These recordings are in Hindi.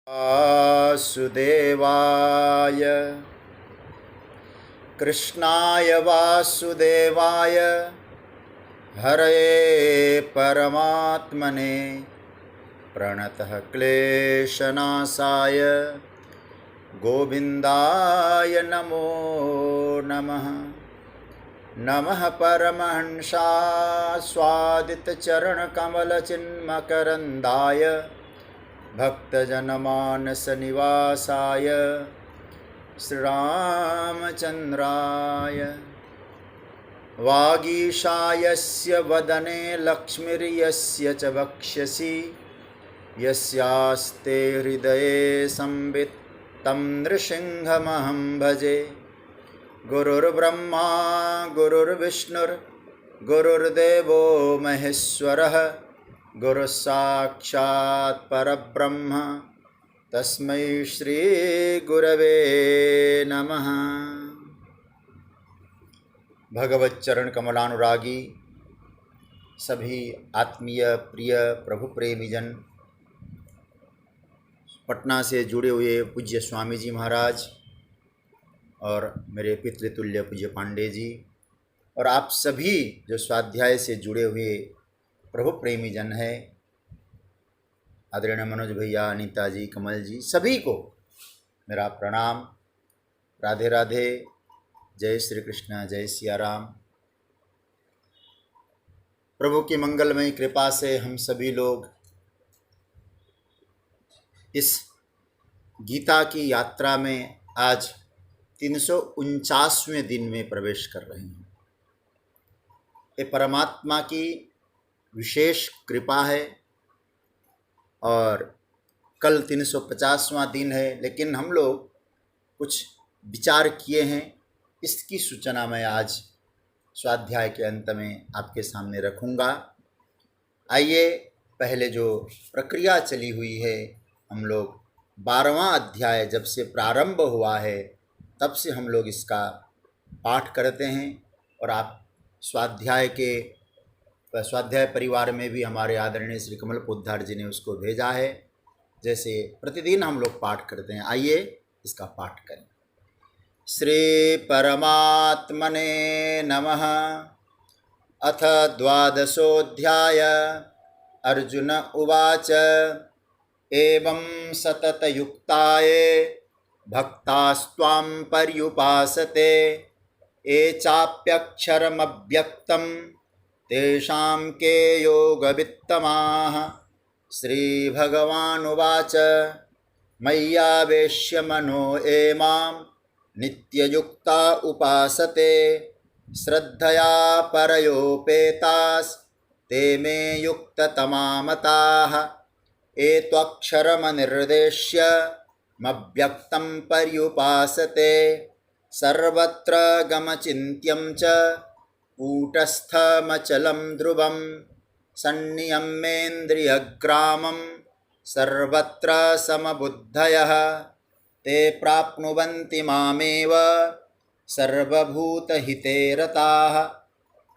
वासुदेवाय कृष्णाय वासुदेवाय हरये परमात्मने प्रणतः क्लेशनाशाय गोविन्दाय नमो नमः। नमः परमहंसाय स्वादितचरणकमलचिन्मकरन्दाय भक्तजनमानसनिवासाय श्रीरामचन्द्राय वागीशायस्य वदने लक्ष्मीर्यस्य च वक्ष्यसि यस्यास्ते हृदये संवित् तं नृसिंहमहं भजे। गुरुर्ब्रह्मा गुरुर्विष्णुर्गुरुर्देवो महेश्वरः गुरुसाक्षात् परब्रह्म तस्मै श्री गुरवे नमः। भगवत चरण कमलानुरागी सभी आत्मीय प्रिय प्रभु प्रेमीजन, पटना से जुड़े हुए पूज्य स्वामी जी महाराज और मेरे पितृतुल्य पूज्य पांडे जी और आप सभी जो स्वाध्याय से जुड़े हुए प्रभु प्रेमी जन है, आदरणीय मनोज भैया, अनीता जी, कमल जी, सभी को मेरा प्रणाम। राधे राधे, जय श्री कृष्ण, जय सिया राम। प्रभु की मंगलमयी कृपा से हम सभी लोग इस गीता की यात्रा में आज 349वें दिन में प्रवेश कर रहे हैं। ये परमात्मा की विशेष कृपा है और कल 350वां दिन है, लेकिन हम लोग कुछ विचार किए हैं, इसकी सूचना मैं आज स्वाध्याय के अंत में आपके सामने रखूँगा। आइए, पहले जो प्रक्रिया चली हुई है, हम लोग 12वां अध्याय जब से प्रारंभ हुआ है तब से हम लोग इसका पाठ करते हैं और आप स्वाध्याय परिवार में भी हमारे आदरणीय श्री कमल पोद्दार जी ने उसको भेजा है, जैसे प्रतिदिन हम लोग पाठ करते हैं। आइए इसका पाठ करें। श्री परमात्मने नमः। अथ द्वादशोऽध्याय। अर्जुन उवाच एवं सततयुक्ताये भक्तास्त्वां पर्युपासते ये चाप्यक्षरमव्यक्तं तेषां के योगवित्तमाः। श्रीभगवानुवाच मय्यावेश्य मनो ये मां नित्ययुक्ता उपासते श्रद्धया परयोपेतास्ते मे युक्ततमा मताः। ये त्वक्षरमनिर्देश्य मव्यक्तं पर्युपासते सर्वत्र गमचिन्त्यं च कूटस्थमचलं ध्रुवं सन्नियम्येन्द्रियग्रामं सर्वत्र समबुद्धयः ते प्राप्नुवन्ति मामेव सर्वभूतहिते रताः।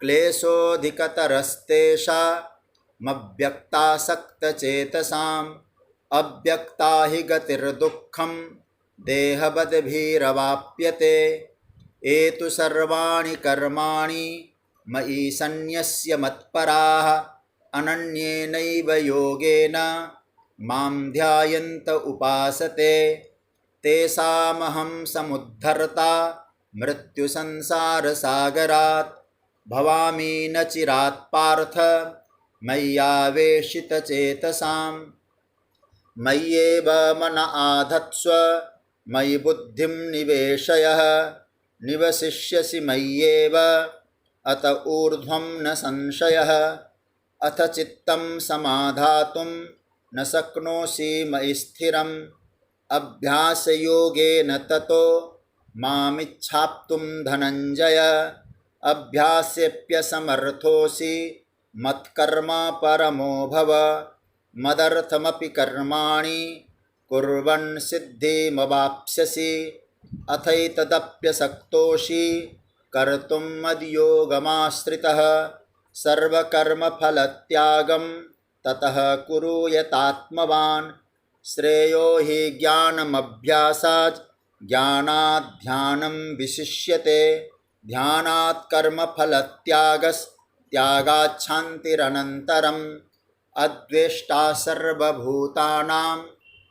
क्लेशोऽधिकतरस्तेषामव्यक्तासक्तचेतसाम् अव्यक्ता हि गतिर्दुःखं देहवद्भिरवाप्यते। ये तु सर्वाणि कर्माणि मयि सन्न्यस्य मत्पराः अनन्येनैव योगेन मां ध्यायन्त उपासते तेषामहं समुद्धर्ता मृत्युसंसारसागरात् भवामि न चिरात् पार्थ मय्यावेशितचेतसाम्। मय्येव मन आधत्स्व मयि बुद्धिं निवेशयः निवसिष्यसि मय्येव अत ऊर्ध्वं न संशयः। अथ चित्तं समाधातुं न शक्नोषि मयि स्थिरम् अभ्यासयोगेन ततो मामिच्छाप्तुं धनञ्जय। अभ्यासेऽप्यसमर्थोऽसि मत्कर्म परमो भव मदर्थमपि कर्माणि कुर्वन् सिद्धिमवाप्स्यसि। अथैतदप्यसक्तोषि कर्तुं मद्योगमाश्रितः सर्वकर्मफलत्यागं ततः कुरु यतात्मवान् श्रेयो हि ज्ञानमभ्यासात् ज्ञानात् ध्यानं विशिष्यते ध्यानात् कर्मफलत्यागात् शान्तिरनन्तरम् अद्वेष्टा सर्वभूतानां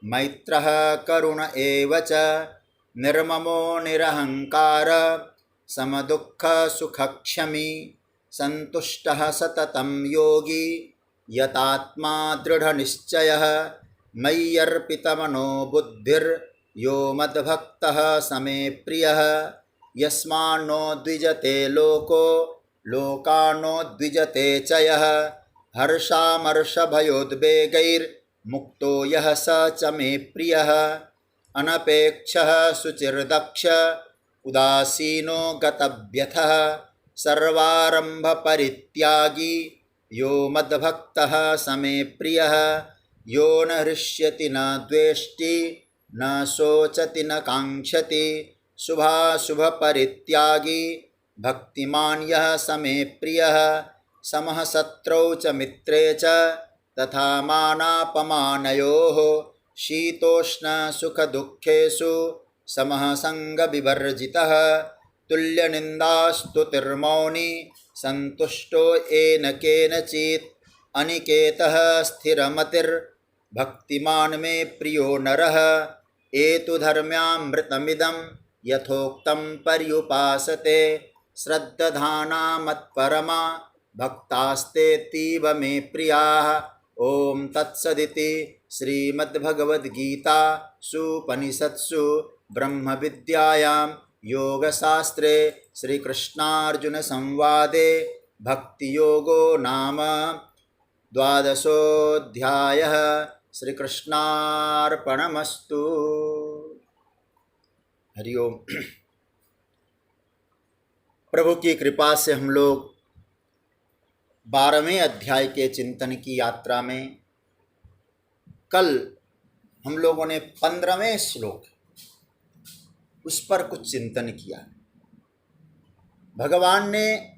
मैत्रः करुण एव च निर्ममो निरहंकार समदुःखसुखक्षमी सन्तुष्टः सततं योगी यतात्मा दृढनिश्चयः मय्यर्पितमनो बुद्धिर्यो मद्भक्तः समे प्रियः यस्मान्नो द्विजते लोको लोकान्नो द्विजते च यः हर्षामर्षभयोद्वेगैर्मुक्तो यः स च मे प्रियः अनपेक्षः शुचिर्दक्ष उदासीनो गतव्यथः सर्वारम्भपरित्यागी यो मद्भक्तः समे प्रियः यो न हृष्यति न द्वेष्टि न शोचति न काङ्क्षति शुभाशुभपरित्यागी भक्तिमान् यः समे प्रियः समः शत्रौ च मित्रे च तथा मानापमानयोः शीतोष्णसुखदुःखेषु समः संगविवर्जितः तुल्यनिन्दास्तुतिर्मौनी सन्तुष्टो येन केनचित् अनिकेतः स्थिरमतिर्भक्तिमान् मे प्रियो नरः एतु धर्म्यामृतमिदं यथोक्तं पर्युपासते श्रद्दधाना मत्परमा भक्तास्तेतीव मे प्रियाः। ओम तत्सदिति श्रीमद्भगवद्गीतासूपनिषत्सु ब्रह्मविद्यायां योगशास्त्रे श्रीकृष्णार्जुनसंवादे भक्तियोगो नाम द्वादशोऽध्यायः। श्रीकृष्णार्पणमस्तु। हरि ओम। प्रभु की कृपा से हम लोग 12वें अध्याय के चिंतन की यात्रा में कल हम लोगों ने 15वें श्लोक उस पर कुछ चिंतन किया। भगवान ने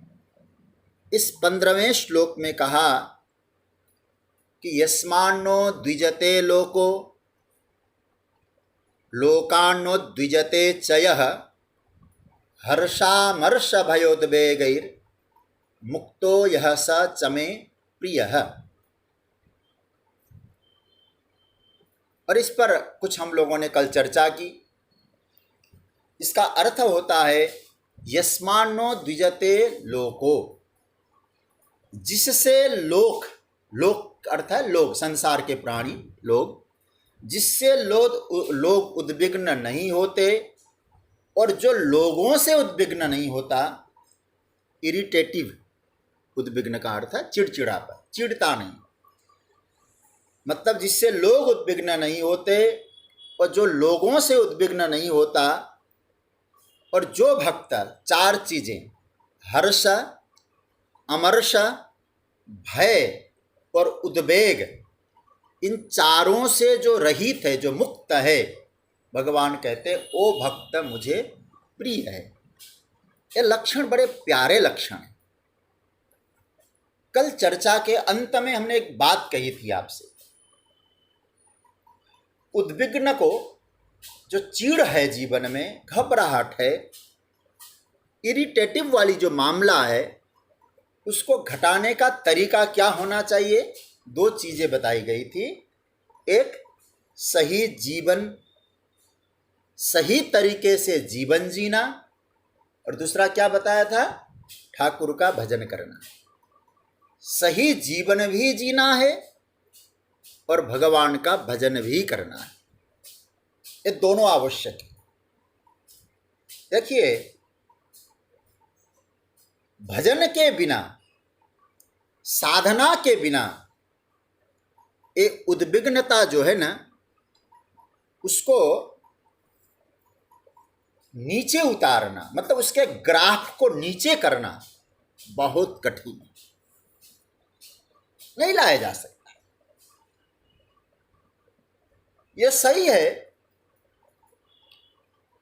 इस 15वें श्लोक में कहा कि यस्मान्नो द्विजते लोको लोकान्नो द्विजते च यः हर्षामर्षभयोद्वेगैर् मुक्तो यः स च मे प्रियः। और इस पर कुछ हम लोगों ने कल चर्चा की। इसका अर्थ होता है यस्मान्नो द्विजते लोको, जिससे लोक, लोक अर्थ है लोग, संसार के प्राणी लोग, जिससे लोग उद्विग्न नहीं होते, और जो लोगों से उद्विग्न नहीं होता, इरिटेटिव उद्विग्न का अर्थ है चिड़चिड़ापन, चिढ़ता नहीं, मतलब जिससे लोग उद्विग्न नहीं होते और जो लोगों से उद्विग्न नहीं होता, और जो भक्त 4 चीजें हर्ष, अमर्ष, भय और उद्वेग, इन चारों से जो रहित है, जो मुक्त है, भगवान कहते ओ भक्त मुझे प्रिय है। ये लक्षण बड़े प्यारे लक्षण हैं। कल चर्चा के अंत में हमने एक बात कही थी आपसे, उद्विग्न को, जो चीड़ है जीवन में, घबराहट है, इरिटेटिव वाली जो मामला है, उसको घटाने का तरीका क्या होना चाहिए? 2 चीजें बताई गई थी। एक, सही जीवन, सही तरीके से जीवन जीना, और दूसरा क्या बताया था? ठाकुर का भजन करना। सही जीवन भी जीना है और भगवान का भजन भी करना है। ये दोनों आवश्यक है। देखिए, भजन के बिना, साधना के बिना, ये उद्विग्नता जो है ना, उसको नीचे उतारना, मतलब उसके ग्राफ को नीचे करना बहुत कठिन है, नहीं लाया जा सकता। यह सही है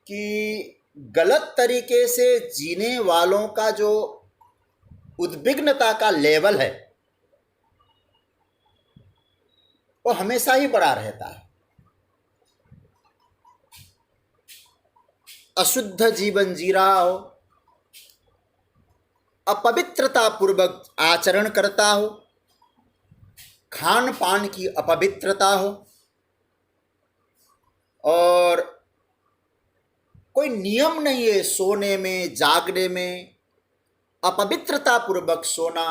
कि गलत तरीके से जीने वालों का जो उद्विग्नता का लेवल है वो हमेशा ही बढ़ा रहता है। अशुद्ध जीवन जी रहा हो, अपवित्रता पूर्वक आचरण करता हो, खान पान की अपवित्रता हो और कोई नियम नहीं है सोने में जागने में, अपवित्रता पूर्वक सोना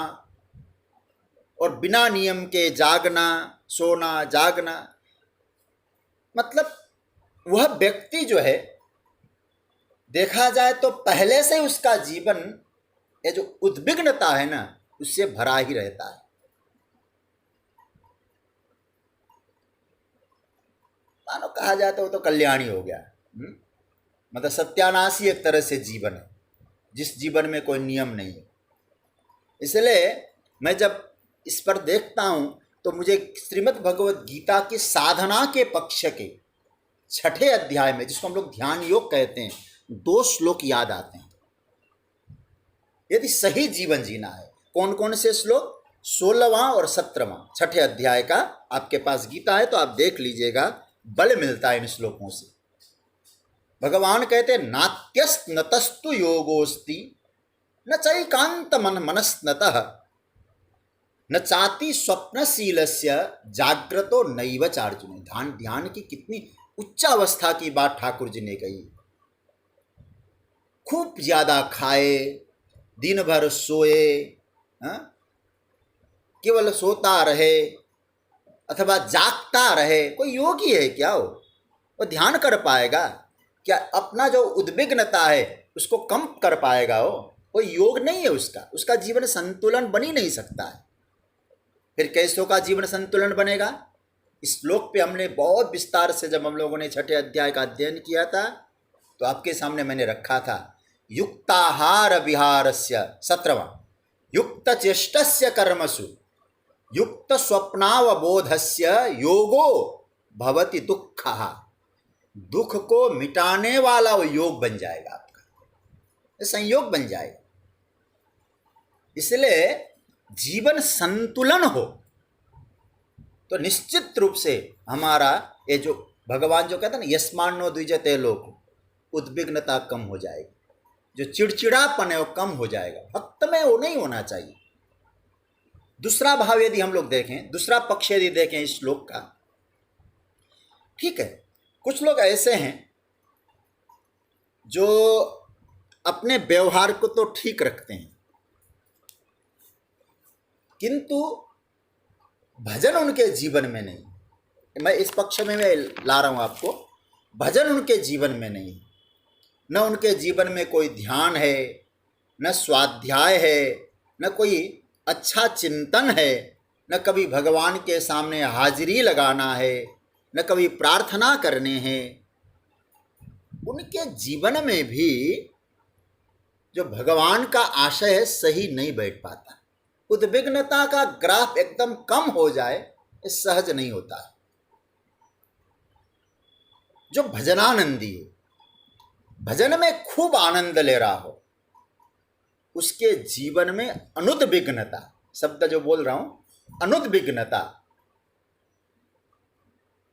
और बिना नियम के जागना, सोना जागना, मतलब वह व्यक्ति जो है देखा जाए तो पहले से उसका जीवन ये जो उद्विग्नता है ना उससे भरा ही रहता है। मानो कहा जाए तो वो तो कल्याणी हो गया, मतलब सत्यानाशी एक तरह से जीवन है जिस जीवन में कोई नियम नहीं है। इसलिए मैं जब इस पर देखता हूँ तो मुझे श्रीमद् भगवत गीता की साधना के पक्ष के 6ठे अध्याय में, जिसको हम लोग ध्यान योग कहते हैं, 2 श्लोक याद आते हैं। यदि सही जीवन जीना है, कौन कौन से श्लोक? 16वां और 17वां 6ठे अध्याय का आपके पास गीता है तो आप देख लीजिएगा, बल मिलता है इन श्लोकों से। भगवान कहते हैं नात्यस्त नतस्तु योगोस्ति न चैकांत मनस्नतः न चाति स्वप्नशीलस्य जाग्रतो नैव चार्जुन। ध्यान की कितनी उच्च अवस्था की बात ठाकुर जी ने कही। खूब ज्यादा खाए, दिन भर सोए, केवल सोता रहे अथवा जागता रहे, कोई योगी है क्या? वो ध्यान कर पाएगा क्या? अपना जो उद्विग्नता है उसको कम कर पाएगा? वो कोई योग नहीं है उसका जीवन संतुलन बन ही नहीं सकता है। फिर कैसों का जीवन संतुलन बनेगा? इस श्लोक पे हमने बहुत विस्तार से, जब हम लोगों ने 6ठे अध्याय का अध्ययन किया था तो आपके सामने मैंने रखा था। युक्ताहार विहारस्य 17वां, युक्त चेष्टस्य कर्मसु युक्त स्वप्नावबोधस्य योगो भवति दुःखः। दुख को मिटाने वाला वो योग बन जाएगा आपका, संयोग बन जाएगा। इसलिए जीवन संतुलन हो तो निश्चित रूप से हमारा ये जो भगवान जो कहते हैं ना, यस्मान्नो द्विजते लोक, उद्विग्नता कम हो जाएगी, जो चिड़चिड़ापन है वो कम हो जाएगा। भक्त में वो नहीं होना चाहिए। दूसरा भाव यदि हम लोग देखें, दूसरा पक्ष यदि देखें इस श्लोक का, ठीक है, कुछ लोग ऐसे हैं जो अपने व्यवहार को तो ठीक रखते हैं किंतु भजन उनके जीवन में नहीं। मैं इस पक्ष में मैं ला रहा हूं आपको, भजन उनके जीवन में नहीं, न उनके जीवन में कोई ध्यान है, न स्वाध्याय है, न कोई अच्छा चिंतन है, न कभी भगवान के सामने हाजिरी लगाना है, न कभी प्रार्थना करने हैं। उनके जीवन में भी जो भगवान का आशय है सही नहीं बैठ पाता। उद्विग्नता का ग्राफ एकदम कम हो जाए ये सहज नहीं होता है। जो भजनानंदी है, भजन में खूब आनंद ले रहा हो, उसके जीवन में अनुद्विग्नता, शब्द जो बोल रहा हूं, अनुद्विग्नता,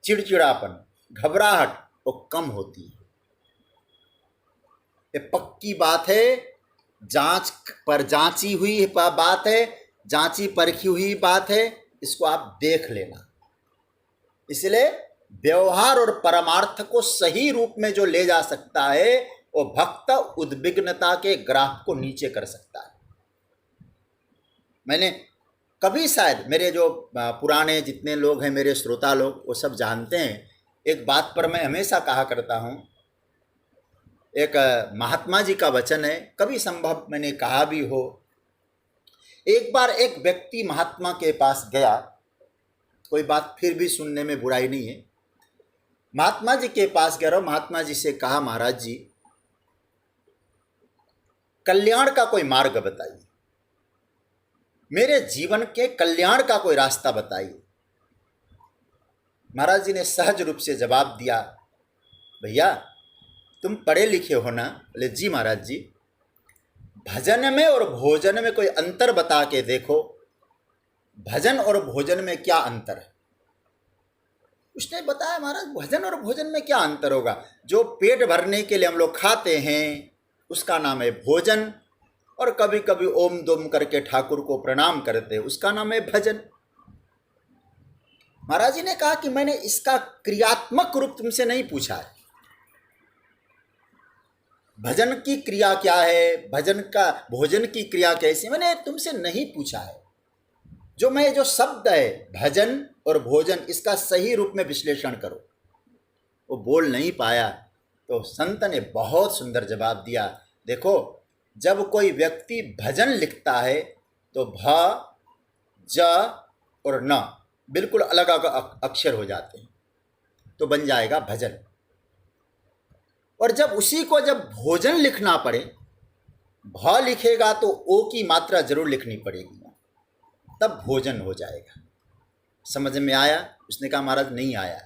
चिड़चिड़ापन, घबराहट वो कम होती है। ये पक्की बात है, जांच पर जांची हुई बात है, जांची परखी हुई बात है, इसको आप देख लेना। इसलिए व्यवहार और परमार्थ को सही रूप में जो ले जा सकता है वो भक्त उद्विग्नता के ग्राफ को नीचे कर सकता है। मैंने कभी, शायद मेरे जो पुराने जितने लोग हैं, मेरे श्रोता लोग, वो सब जानते हैं, एक बात पर मैं हमेशा कहा करता हूँ। एक महात्मा जी का वचन है, कभी संभव मैंने कहा भी हो। एक बार एक व्यक्ति महात्मा के पास गया, कोई बात फिर भी सुनने में बुराई नहीं है। महात्मा जी के पास गया और महात्मा जी से कहा, महाराज जी कल्याण का कोई मार्ग बताइए, मेरे जीवन के कल्याण का कोई रास्ता बताइए। महाराज जी ने सहज रूप से जवाब दिया, भैया तुम पढ़े लिखे हो ना? बोले जी महाराज जी। भजन में और भोजन में कोई अंतर बता के देखो, भजन और भोजन में क्या अंतर है? उसने बताया महाराज भजन और भोजन में क्या अंतर होगा। जो पेट भरने के लिए हम लोग खाते हैं उसका नाम है भोजन, और कभी कभी ओम दोम करके ठाकुर को प्रणाम करते हैं उसका नाम है भजन। महाराज जी ने कहा कि मैंने इसका क्रियात्मक रूप तुमसे नहीं पूछा है, भजन की क्रिया क्या है, भजन का भोजन की क्रिया कैसी, मैंने तुमसे नहीं पूछा है। जो शब्द है भजन और भोजन, इसका सही रूप में विश्लेषण करो। वो बोल नहीं पाया, तो संत ने बहुत सुंदर जवाब दिया। देखो, जब कोई व्यक्ति भजन लिखता है तो भ ज और न बिल्कुल अलग अलग अक्षर हो जाते हैं, तो बन जाएगा भजन। और जब उसी को जब भोजन लिखना पड़े, भ लिखेगा तो ओ की मात्रा जरूर लिखनी पड़ेगी, तब भोजन हो जाएगा। समझ में आया? उसने कहा महाराज नहीं आया।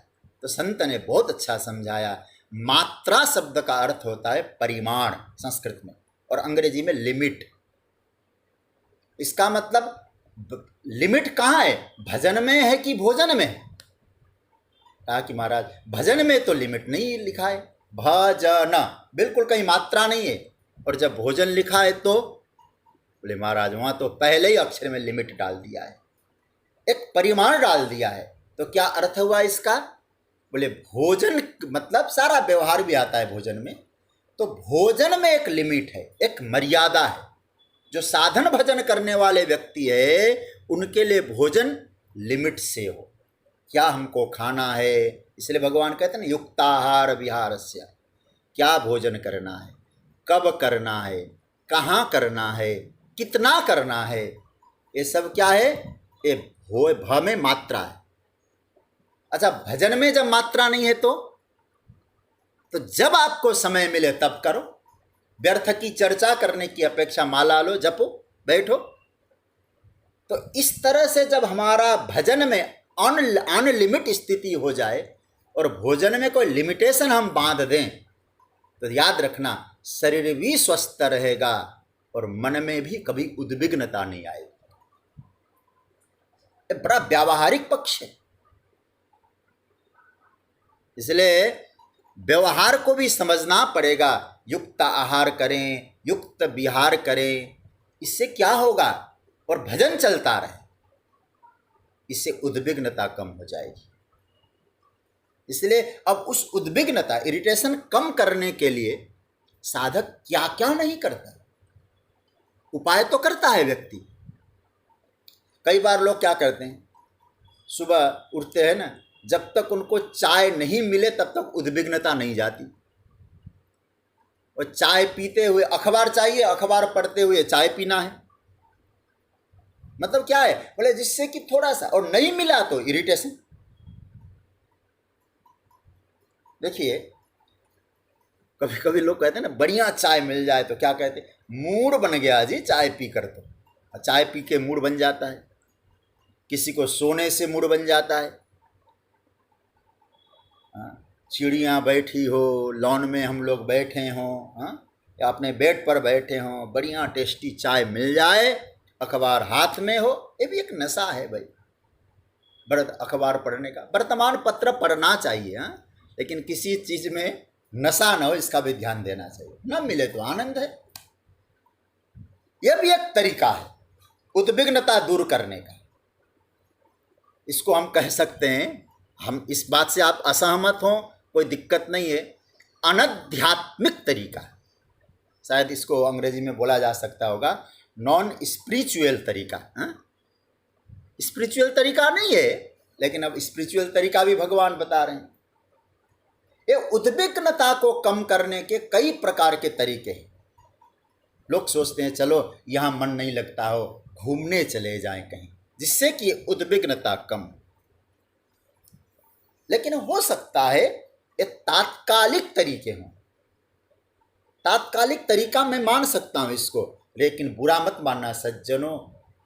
तो संत ने बहुत अच्छा समझाया। मात्रा शब्द का अर्थ होता है परिमाण संस्कृत में, और अंग्रेजी में लिमिट। इसका मतलब लिमिट कहाँ है, भजन में है कि भोजन में? कहा कि महाराज भजन में तो लिमिट नहीं लिखा है, भजन बिल्कुल कहीं मात्रा नहीं है, और जब भोजन लिखा है तो बोले महाराज वहाँ तो पहले ही अक्षर में लिमिट डाल दिया है, एक परिमाण डाल दिया है। तो क्या अर्थ हुआ इसका? बोले भोजन मतलब सारा व्यवहार भी आता है भोजन में, तो भोजन में एक लिमिट है, एक मर्यादा है। जो साधन भजन करने वाले व्यक्ति है उनके लिए भोजन लिमिट से हो, क्या हमको खाना है। इसलिए भगवान कहते हैं ना युक्ताहार विहारस्य, क्या भोजन करना है, कब करना है, कहाँ करना है, कितना करना है, ये सब क्या है, ये भ में मात्रा है। अच्छा, भजन में जब मात्रा नहीं है तो जब आपको समय मिले तब करो, व्यर्थ की चर्चा करने की अपेक्षा माला लो, जपो, बैठो। तो इस तरह से जब हमारा भजन में अनलिमिट स्थिति हो जाए और भोजन में कोई लिमिटेशन हम बांध दें, तो याद रखना शरीर भी स्वस्थ रहेगा और मन में भी कभी उद्विग्नता नहीं आएगी। बड़ा व्यावहारिक पक्ष है। इसलिए व्यवहार को भी समझना पड़ेगा। युक्त आहार करें, युक्त विहार करें, इससे क्या होगा, और भजन चलता रहे, इससे उद्विग्नता कम हो जाएगी। इसलिए अब उस उद्विग्नता, इरिटेशन कम करने के लिए साधक क्या क्या नहीं करता, उपाय तो करता है व्यक्ति। कई बार लोग क्या करते हैं, सुबह उठते हैं ना, जब तक उनको चाय नहीं मिले तब तक उद्विग्नता नहीं जाती, और चाय पीते हुए अखबार चाहिए, अखबार पढ़ते हुए चाय पीना है। मतलब क्या है, बोले जिससे कि थोड़ा सा, और नहीं मिला तो इरिटेशन। देखिए कभी कभी लोग कहते हैं ना बढ़िया चाय मिल जाए तो क्या कहते हैं, मूड बन गया जी चाय पी कर, तो चाय पी के मूड बन जाता है। किसी को सोने से मूड बन जाता है, चिड़ियाँ बैठी हो, लॉन में हम लोग बैठे हों, या अपने बेड पर बैठे हों, बढ़िया टेस्टी चाय मिल जाए, अखबार हाथ में हो, ये भी एक नशा है भाई। अखबार पढ़ने का, वर्तमान पत्र पढ़ना चाहिए, लेकिन किसी चीज़ में नशा न हो, इसका भी ध्यान देना चाहिए। न मिले तो आनंद है, यह भी एक तरीका है उद्विग्नता दूर करने का। इसको हम कह सकते हैं, हम इस बात से आप असहमत हों कोई दिक्कत नहीं है, अनाध्यात्मिक तरीका, शायद इसको अंग्रेजी में बोला जा सकता होगा नॉन स्पिरिचुअल तरीका। स्पिरिचुअल तरीका नहीं है, लेकिन अब स्पिरिचुअल तरीका भी भगवान बता रहे हैं। ये उद्विग्नता को कम करने के कई प्रकार के तरीके हैं। लोग सोचते हैं चलो यहाँ मन नहीं लगता हो, घूमने चले जाएं कहीं, जिससे कि उद्विग्नता कम। लेकिन हो सकता है ये तात्कालिक तरीके हों, तात्कालिक तरीका मैं मान सकता हूँ इसको, लेकिन बुरा मत मानना सज्जनों,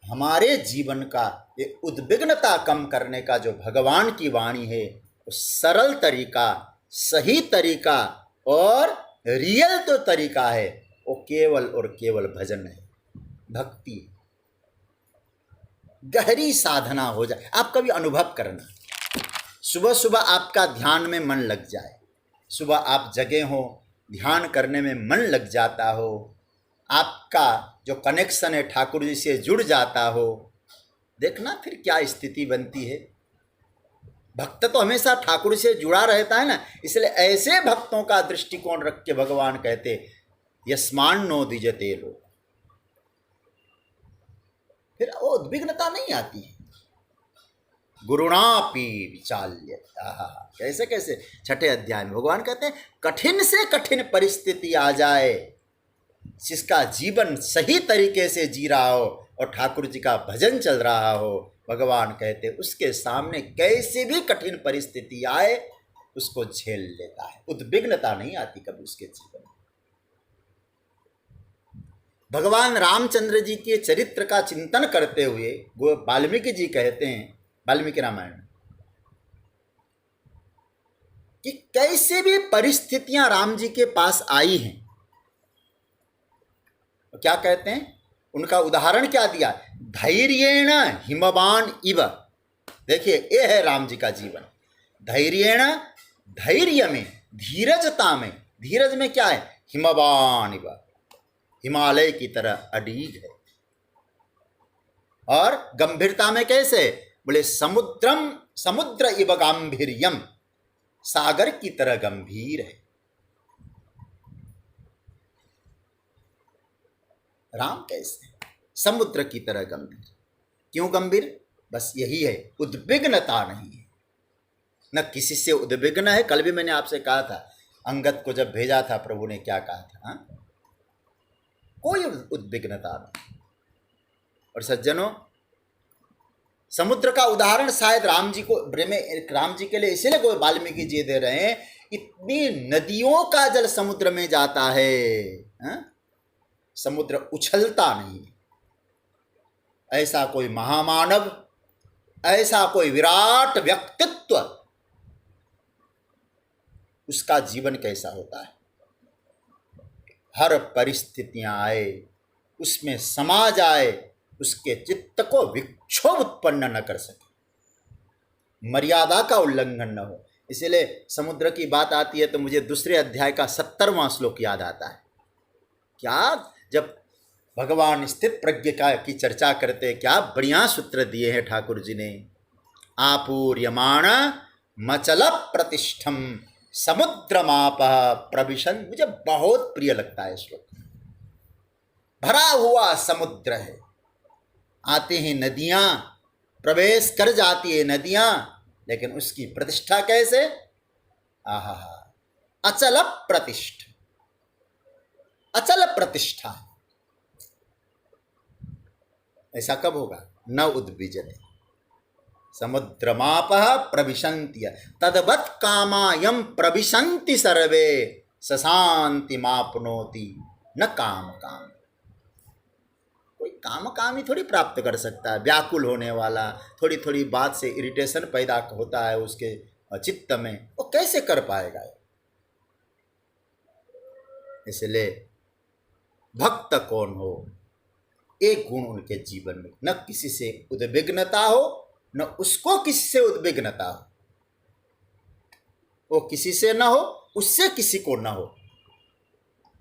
हमारे जीवन का ये उद्विग्नता कम करने का जो भगवान की वाणी है, वो सरल तरीका, सही तरीका और रियल तो तरीका है, वो केवल और केवल भजन है, भक्ति, गहरी साधना हो जाए। आप कभी अनुभव करना, सुबह सुबह आपका ध्यान में मन लग जाए, सुबह आप जगे हो, ध्यान करने में मन लग जाता हो, आपका जो कनेक्शन है ठाकुर जी से जुड़ जाता हो, देखना फिर क्या स्थिति बनती है। भक्त तो हमेशा ठाकुर से जुड़ा रहता है ना, इसलिए ऐसे भक्तों का दृष्टिकोण रख के भगवान कहते यस्मान्नो द्विजते लोक, फिर वो उद्विग्नता नहीं आती है। गुरुणापि विचाल्य, कैसे कैसे 6ठे अध्याय में भगवान कहते हैं कठिन से कठिन परिस्थिति आ जाए, जिसका जीवन सही तरीके से जी रहा हो और ठाकुर जी का भजन चल रहा हो, भगवान कहते उसके सामने कैसी भी कठिन परिस्थिति आए उसको झेल लेता है, उद्विग्नता नहीं आती कभी उसके जीवन में। भगवान रामचंद्र जी के चरित्र का चिंतन करते हुए वाल्मीकि जी कहते हैं, वाल्मीकि रामायण, कि कैसे भी परिस्थितियां राम जी के पास आई हैं, तो क्या कहते हैं, उनका उदाहरण क्या दिया, धैर्येण हिमवान इव। देखिए ये है राम जी का जीवन, धैर्येण, धैर्य में, धीरजता में, धीरज में क्या है, हिमवान इव, हिमालय की तरह अडीग है। और गंभीरता में कैसे, बोले समुद्रम समुद्र इव गांभीर्यम, सागर की तरह गंभीर है। राम कैसे, समुद्र की तरह गंभीर। क्यों गंभीर, बस यही है, उद्विग्नता नहीं है, न किसी से उद्विग्न है। कल भी मैंने आपसे कहा था, अंगद को जब भेजा था प्रभु ने क्या कहा था, हाँ? कोई उद्विग्नता नहीं। और सज्जनों, समुद्र का उदाहरण शायद राम जी के लिए इसलिए वाल्मीकि जी दे रहे हैं, इतनी नदियों का जल समुद्र में जाता है, हाँ? समुद्र उछलता नहीं। ऐसा कोई महामानव, ऐसा कोई विराट व्यक्तित्व, उसका जीवन कैसा होता है, हर परिस्थितियां आए उसमें समा जाए, उसके चित्त को विक्षोभ उत्पन्न न कर सके, मर्यादा का उल्लंघन न हो। इसलिए समुद्र की बात आती है तो मुझे दूसरे अध्याय का 70वां श्लोक याद आता है। क्या, जब भगवान स्थित प्रज्ञ की चर्चा करते, क्या बढ़िया सूत्र दिए हैं ठाकुर जी ने, आपूर्यमाण मचल प्रतिष्ठम समुद्रमाप प्रविशन। मुझे बहुत प्रिय लगता है श्लोक, भरा हुआ समुद्र है, आती हैं नदियां, प्रवेश कर जाती है नदियां, लेकिन उसकी प्रतिष्ठा कैसे, आहा, अचल प्रतिष्ठ, अचल प्रतिष्ठा है। ऐसा कब होगा, न उद्विजते समुद्रमाप प्रविशन्ति तद्वत् कामायम प्रविशन्ति सर्वे सशांति मापनोति न काम काम। कोई काम काम ही थोड़ी प्राप्त कर सकता है, व्याकुल होने वाला, थोड़ी थोड़ी बात से इरिटेशन पैदा होता है उसके चित्त में, वो कैसे कर पाएगा। इसलिए भक्त कौन हो, एक गुण उनके जीवन में, न किसी से उद्विग्नता हो, न उसको किसी से उद्विग्नता हो, वो किसी से न हो, उससे किसी को न हो।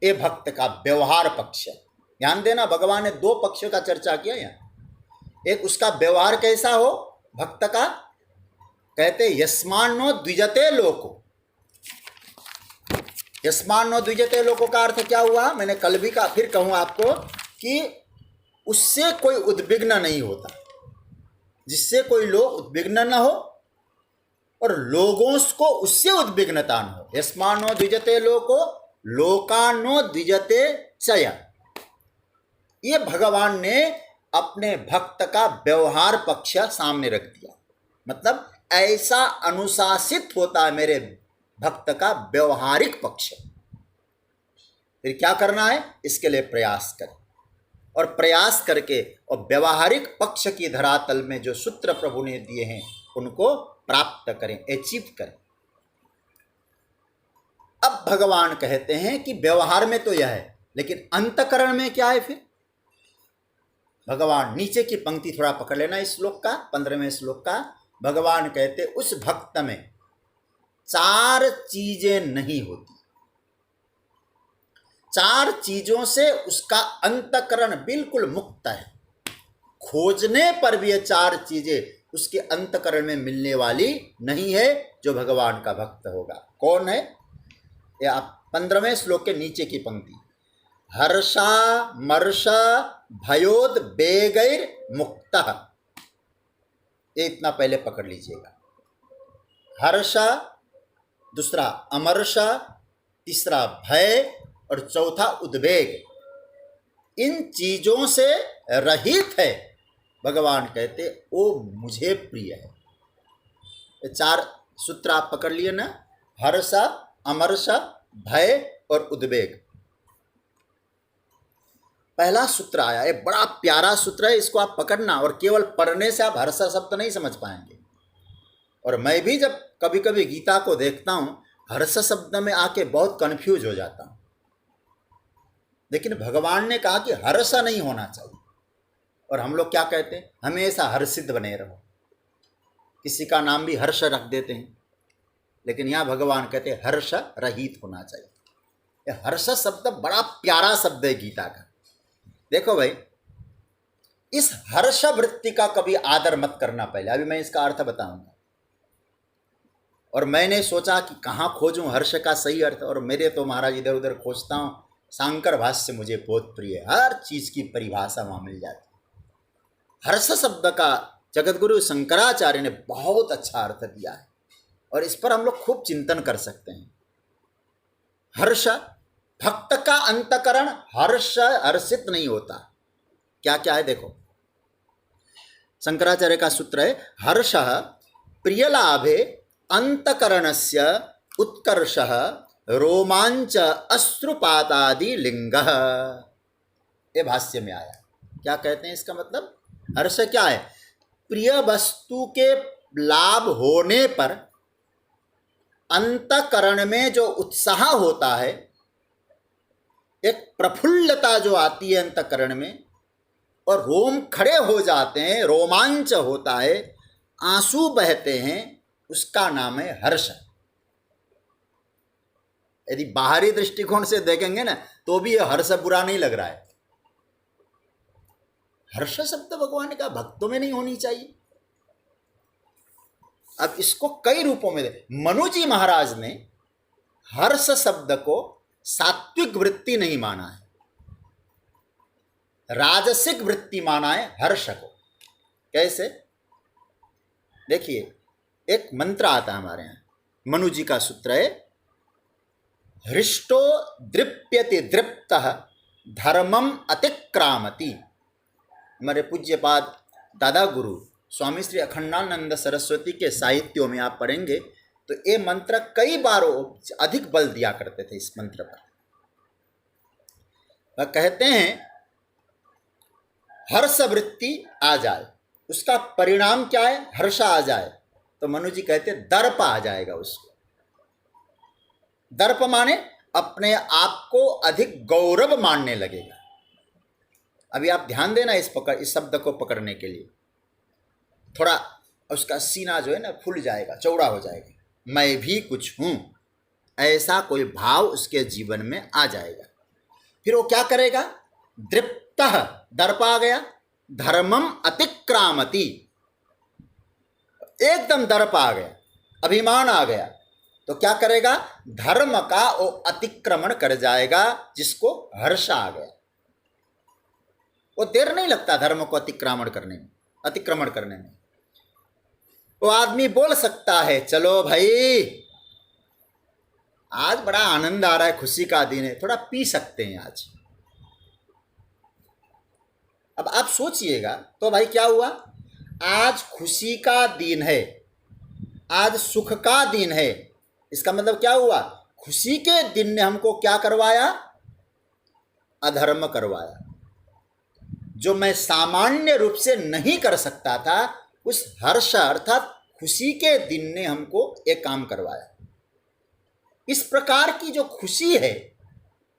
ये भक्त का व्यवहार पक्ष है। ध्यान देना, भगवान ने 2 पक्षों का चर्चा किया यहाँ। एक उसका व्यवहार कैसा हो भक्त का, कहते यस्मान्नो द्विजते लोको। यस्मान्नो द्विजते लोको का अर्थ क्या हुआ, मैंने कल भी कहा, फिर कहूँ आपको, कि उससे कोई उद्विग्न नहीं होता, जिससे कोई लोग उद्विग्न न हो और लोगों को उससे उद्विग्नता न हो। यस्मान्नो द्विजते लोको लोकान्नो द्विजते चय। ये भगवान ने अपने भक्त का व्यवहार पक्ष सामने रख दिया। मतलब ऐसा अनुशासित होता है मेरे भक्त का व्यवहारिक पक्ष। फिर क्या करना है, इसके लिए प्रयास करें, और प्रयास करके और व्यवहारिक पक्ष की धरातल में जो सूत्र प्रभु ने दिए हैं उनको प्राप्त करें, अचीव करें। अब भगवान कहते हैं कि व्यवहार में तो यह है, लेकिन अंतकरण में क्या है। फिर भगवान नीचे की पंक्ति थोड़ा पकड़ लेना इस श्लोक का, 15वें श्लोक का, भगवान कहते उस भक्त में 4 चीजें नहीं होती। 4 चीजों से उसका अंतःकरण बिल्कुल मुक्त है। खोजने पर भी ये 4 चीजें उसके अंतःकरण में मिलने वाली नहीं है जो भगवान का भक्त होगा। कौन है? ये आप 15वें श्लोक के नीचे की पंक्ति, हर्षा मर्षा भयोद बेगैर मुक्तः, ये इतना पहले पकड़ लीजिएगा। हर्षा, दूसरा अमर्षा, तीसरा भय और चौथा उद्वेग। इन चीजों से रहित है। भगवान कहते वो मुझे प्रिय है। ये 4 सूत्र आप पकड़ लिए ना, हर्षा अमर्षा भय और उद्वेग। पहला सूत्र आया, ये बड़ा प्यारा सूत्र है, इसको आप पकड़ना, और केवल पढ़ने से आप हर्षा शब्द नहीं समझ पाएंगे। और मैं भी जब कभी कभी गीता को देखता हूं, हर्ष शब्द में आके बहुत कंफ्यूज हो जाता हूं। लेकिन भगवान ने कहा कि हर्ष नहीं होना चाहिए, और हम लोग क्या कहते हैं, हमेशा हर्षित बने रहो। किसी का नाम भी हर्ष रख देते हैं, लेकिन यहाँ भगवान कहते हैं हर्ष रहित होना चाहिए। ये हर्ष शब्द बड़ा प्यारा शब्द है गीता का। देखो भाई, इस हर्ष वृत्ति का कभी आदर मत करना। पहले अभी मैं इसका अर्थ बताऊंगा। और मैंने सोचा कि कहाँ खोजूं हर्ष का सही अर्थ, और मेरे तो महाराज इधर उधर खोजता हूँ। शांकर भाष्य मुझे बहुत प्रिय है, हर चीज की परिभाषा वहां मिल जाती है। हर्ष शब्द का जगतगुरु शंकराचार्य ने बहुत अच्छा अर्थ दिया है, और इस पर हम लोग खूब चिंतन कर सकते हैं। हर्ष, भक्त का अंतकरण हर्षित नहीं होता। क्या क्या है देखो, शंकराचार्य का सूत्र है, हर्ष प्रियलाभे अंतकरणस्य उत्कर्षः रोमांच अश्रुपातादि लिंग। ये भाष्य में आया। क्या कहते हैं इसका मतलब? हर्ष क्या है? प्रिय वस्तु के लाभ होने पर अंतकरण में जो उत्साह होता है, एक प्रफुल्लता जो आती है अंतकरण में, और रोम खड़े हो जाते हैं, रोमांच होता है, आंसू बहते हैं, उसका नाम है हर्ष। यदि बाहरी दृष्टिकोण से देखेंगे ना, तो भी यह हर्ष बुरा नहीं लग रहा है। हर्ष शब्द भगवान का भक्तों में नहीं होनी चाहिए। अब इसको कई रूपों में मनु जी महाराज ने हर्ष शब्द को सात्विक वृत्ति नहीं माना है, राजसिक वृत्ति माना है हर्ष को। कैसे? देखिए, एक मंत्र आता है हमारे यहाँ, मनु जी का सूत्र है, हृष्टो दृप्यति दृप्तः धर्मम अतिक्रामति। हमारे पूज्यपाद दादा गुरु स्वामी श्री अखंडानंद सरस्वती के साहित्यों में आप पढ़ेंगे तो ये मंत्र कई बार अधिक बल दिया करते थे इस मंत्र पर। वह कहते हैं हर्ष वृत्ति आ जाए, उसका परिणाम क्या है? हर्ष आ जाए, तो मनु जी कहते दर्प आ जाएगा उसको। दर्प माने अपने आप को अधिक गौरव मानने लगेगा। अभी आप ध्यान देना इस शब्द को पकड़ने के लिए, थोड़ा उसका सीना जो है ना फूल जाएगा, चौड़ा हो जाएगा, मैं भी कुछ हूं, ऐसा कोई भाव उसके जीवन में आ जाएगा। फिर वो क्या करेगा? दृप्तः, दर्प आ गया, धर्मम अतिक्रामति, एकदम दर्प आ गया, अभिमान आ गया, तो क्या करेगा? धर्म का वो अतिक्रमण कर जाएगा, जिसको हर्ष आ गया। वो देर नहीं लगता धर्म को अतिक्रमण करने में। वो आदमी बोल सकता है, चलो भाई आज बड़ा आनंद आ रहा है, खुशी का दिन है, थोड़ा पी सकते हैं आज। अब आप सोचिएगा तो भाई क्या हुआ? आज खुशी का दिन है, आज सुख का दिन है। इसका मतलब क्या हुआ? खुशी के दिन ने हमको क्या करवाया? अधर्म करवाया। जो मैं सामान्य रूप से नहीं कर सकता था, उस हर्ष अर्थात खुशी के दिन ने हमको एक काम करवाया। इस प्रकार की जो खुशी है,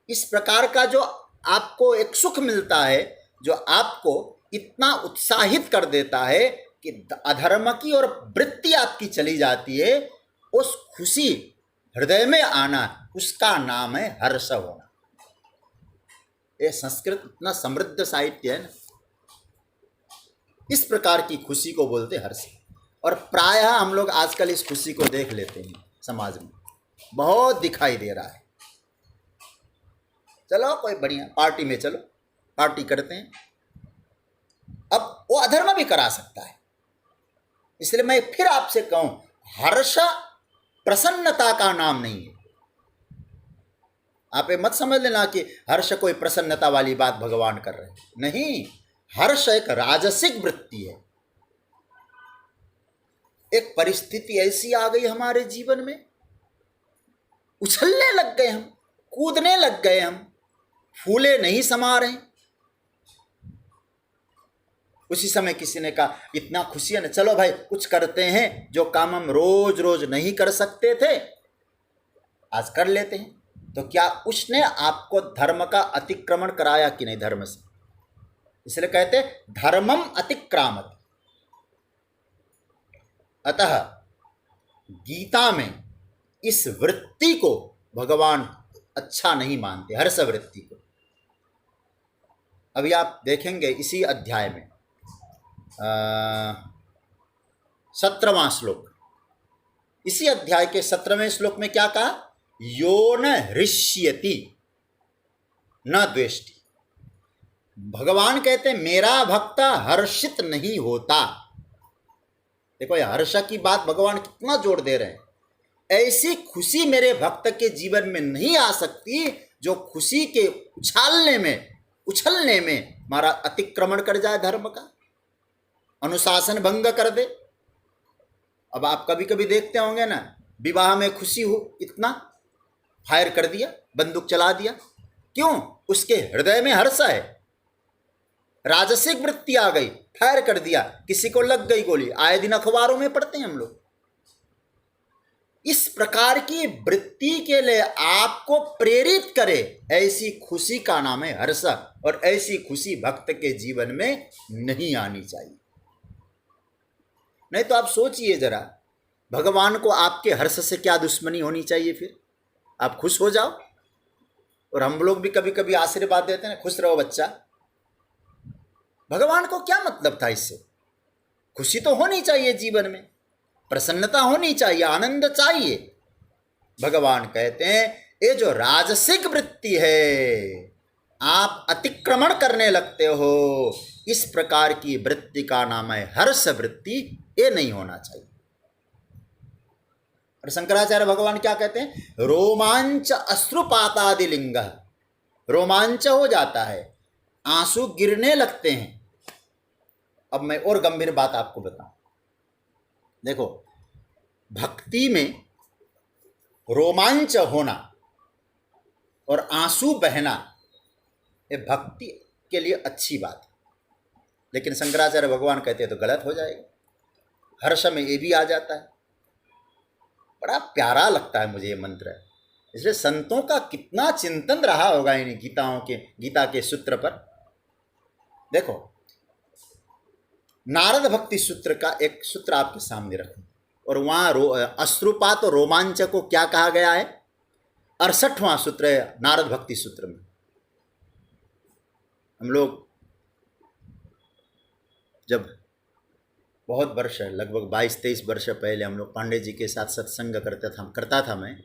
इस प्रकार का जो आपको एक सुख मिलता है, जो आपको इतना उत्साहित कर देता है, कि अधर्म की और वृत्ति आपकी चली जाती है, उस खुशी हृदय में आना, उसका नाम है हर्ष होना। ये संस्कृत इतना समृद्ध साहित्य है ना, इस प्रकार की खुशी को बोलते हर्ष। और प्रायः हम लोग आजकल इस खुशी को देख लेते हैं, समाज में बहुत दिखाई दे रहा है। चलो कोई बढ़िया पार्टी में चलो, पार्टी करते हैं। अब वो अधर्म भी करा सकता है, इसलिए मैं फिर आपसे कहूं, हर्ष प्रसन्नता का नाम नहीं है। आप ये मत समझ लेना कि हर्ष कोई प्रसन्नता वाली बात भगवान कर रहे हैं, नहीं। हर्ष एक राजसिक वृत्ति है। एक परिस्थिति ऐसी आ गई हमारे जीवन में, उछलने लग गए हम, कूदने लग गए हम, फूले नहीं समा रहे। उसी समय किसी ने कहा इतना खुशी है ना, चलो भाई कुछ करते हैं, जो काम हम रोज रोज नहीं कर सकते थे आज कर लेते हैं। तो क्या उसने आपको धर्म का अतिक्रमण कराया कि नहीं? धर्म से, इसलिए कहते धर्मम अतिक्रामत। अतः गीता में इस वृत्ति को भगवान अच्छा नहीं मानते, हर्ष वृत्ति को। अभी आप देखेंगे इसी अध्याय में 17वां श्लोक, इसी अध्याय के 17वें श्लोक में क्या कहा? यो न हृष्यति न द्वेष्टि। भगवान कहते हैं मेरा भक्त हर्षित नहीं होता। देखो ये हर्ष की बात भगवान कितना जोर दे रहे हैं। ऐसी खुशी मेरे भक्त के जीवन में नहीं आ सकती जो खुशी के उछलने में हमारा अतिक्रमण कर जाए, धर्म का अनुशासन भंग कर दे। अब आप कभी कभी देखते होंगे ना, विवाह में खुशी हो, इतना फायर कर दिया, बंदूक चला दिया, क्यों? उसके हृदय में हर्ष है, राजसिक वृत्ति आ गई, फायर कर दिया, किसी को लग गई गोली। आए दिन अखबारों में पढ़ते हैं हम लोग। इस प्रकार की वृत्ति के लिए आपको प्रेरित करे, ऐसी खुशी का नाम है हर्ष। और ऐसी खुशी भक्त के जीवन में नहीं आनी चाहिए। नहीं तो आप सोचिए जरा, भगवान को आपके हर्ष से क्या दुश्मनी होनी चाहिए? फिर आप खुश हो जाओ। और हम लोग भी कभी कभी आशीर्वाद देते हैं, खुश रहो बच्चा। भगवान को क्या मतलब था इससे? खुशी तो होनी चाहिए जीवन में, प्रसन्नता होनी चाहिए, आनंद चाहिए। भगवान कहते हैं ये जो राजसिक वृत्ति है, आप अतिक्रमण करने लगते हो, इस प्रकार की वृत्ति का नाम है हर्ष वृत्ति। ये नहीं होना चाहिए। और शंकराचार्य भगवान क्या कहते हैं? रोमांच अश्रुपातादि लिंग, रोमांच हो जाता है, आंसू गिरने लगते हैं। अब मैं और गंभीर बात आपको बताऊं। देखो, भक्ति में रोमांच होना और आंसू बहना ये भक्ति के लिए अच्छी बात है, लेकिन शंकराचार्य भगवान कहते हैं तो गलत हो जाएगा। हर्ष में ये भी आ जाता है। बड़ा प्यारा लगता है मुझे ये मंत्र। इसलिए संतों का कितना चिंतन रहा होगा इन गीता के सूत्र पर। देखो, नारद भक्ति सूत्र का एक सूत्र आपके सामने रखूं, और वहाँ अश्रुपात और रोमांच को क्या कहा गया है? 68वां सूत्र है नारद भक्ति सूत्र में। हम लोग जब बहुत वर्ष, लगभग 22-23 वर्ष पहले हम लोग पांडे जी के साथ सत्संग करता था मैं,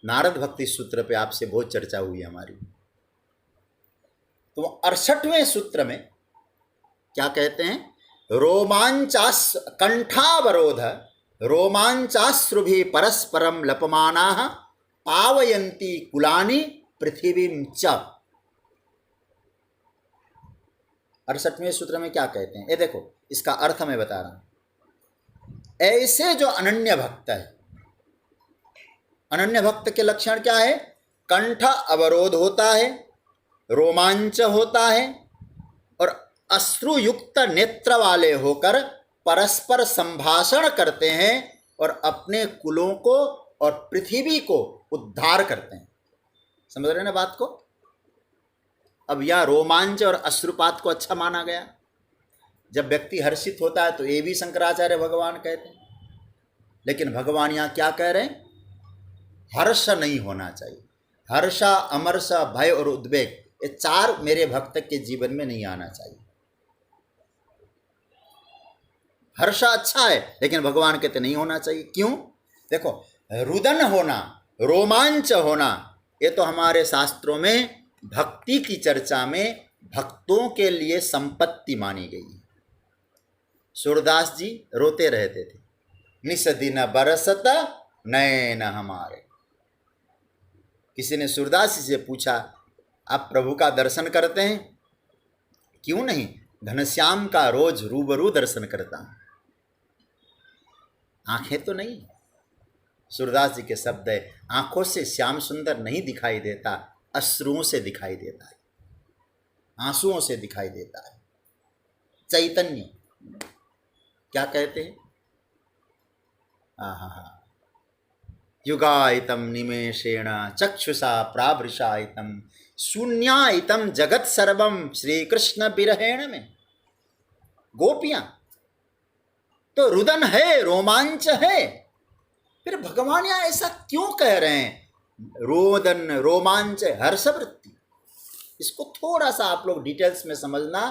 नारद भक्ति सूत्र पे आपसे बहुत चर्चा हुई हमारी। तो 68वें सूत्र में क्या कहते हैं? कंठावरोध रोमांचाश्रुभि परस्परम लपमानाः पावयन्ति कुलानि पृथिवीं च। 68वें सूत्र में क्या कहते हैं? ये देखो, इसका अर्थ मैं बता रहा हूं। ऐसे जो अनन्य भक्त है, अनन्य भक्त के लक्षण क्या है? कंठ अवरोध होता है, रोमांच होता है, और अश्रुयुक्त नेत्र वाले होकर परस्पर संभाषण करते हैं और अपने कुलों को और पृथ्वी को उद्धार करते हैं। समझ रहे हैं ना बात को? अब यह रोमांच और अश्रुपात को अच्छा माना गया। जब व्यक्ति हर्षित होता है तो ये भी शंकराचार्य भगवान कहते हैं। लेकिन भगवान यहाँ क्या कह रहे हैं? हर्ष नहीं होना चाहिए। हर्षा, अमर्षा, भय और उद्वेग, ये चार मेरे भक्त के जीवन में नहीं आना चाहिए। हर्षा अच्छा है, लेकिन भगवान कहते नहीं होना चाहिए। क्यों? देखो, रुदन होना, रोमांच होना, ये तो हमारे शास्त्रों में भक्ति की चर्चा में भक्तों के लिए संपत्ति मानी गई है। सूरदास जी रोते रहते थे, निस दिन बरसत नैन हमारे। किसी ने सूरदास जी से पूछा, आप प्रभु का दर्शन करते हैं? क्यों नहीं, घनश्याम का रोज रूबरू दर्शन करता हूं। आंखें तो नहीं। सूरदास जी के शब्द है, आंखों से श्याम सुंदर नहीं दिखाई देता, अश्रुओं से दिखाई देता है, आंसुओं से दिखाई देता है। चैतन्य क्या कहते हैं? आहा, युगायतम निमेषेण चक्षुषा प्रावृषायतम शून्यायतम जगत सर्वम श्री कृष्ण विरहेण में। गोपियां तो रुदन है, रोमांच है, फिर भगवान यहाँ ऐसा क्यों कह रहे हैं? रोदन, रोमांच, हर्षवृत्ति, इसको थोड़ा सा आप लोग डिटेल्स में समझना।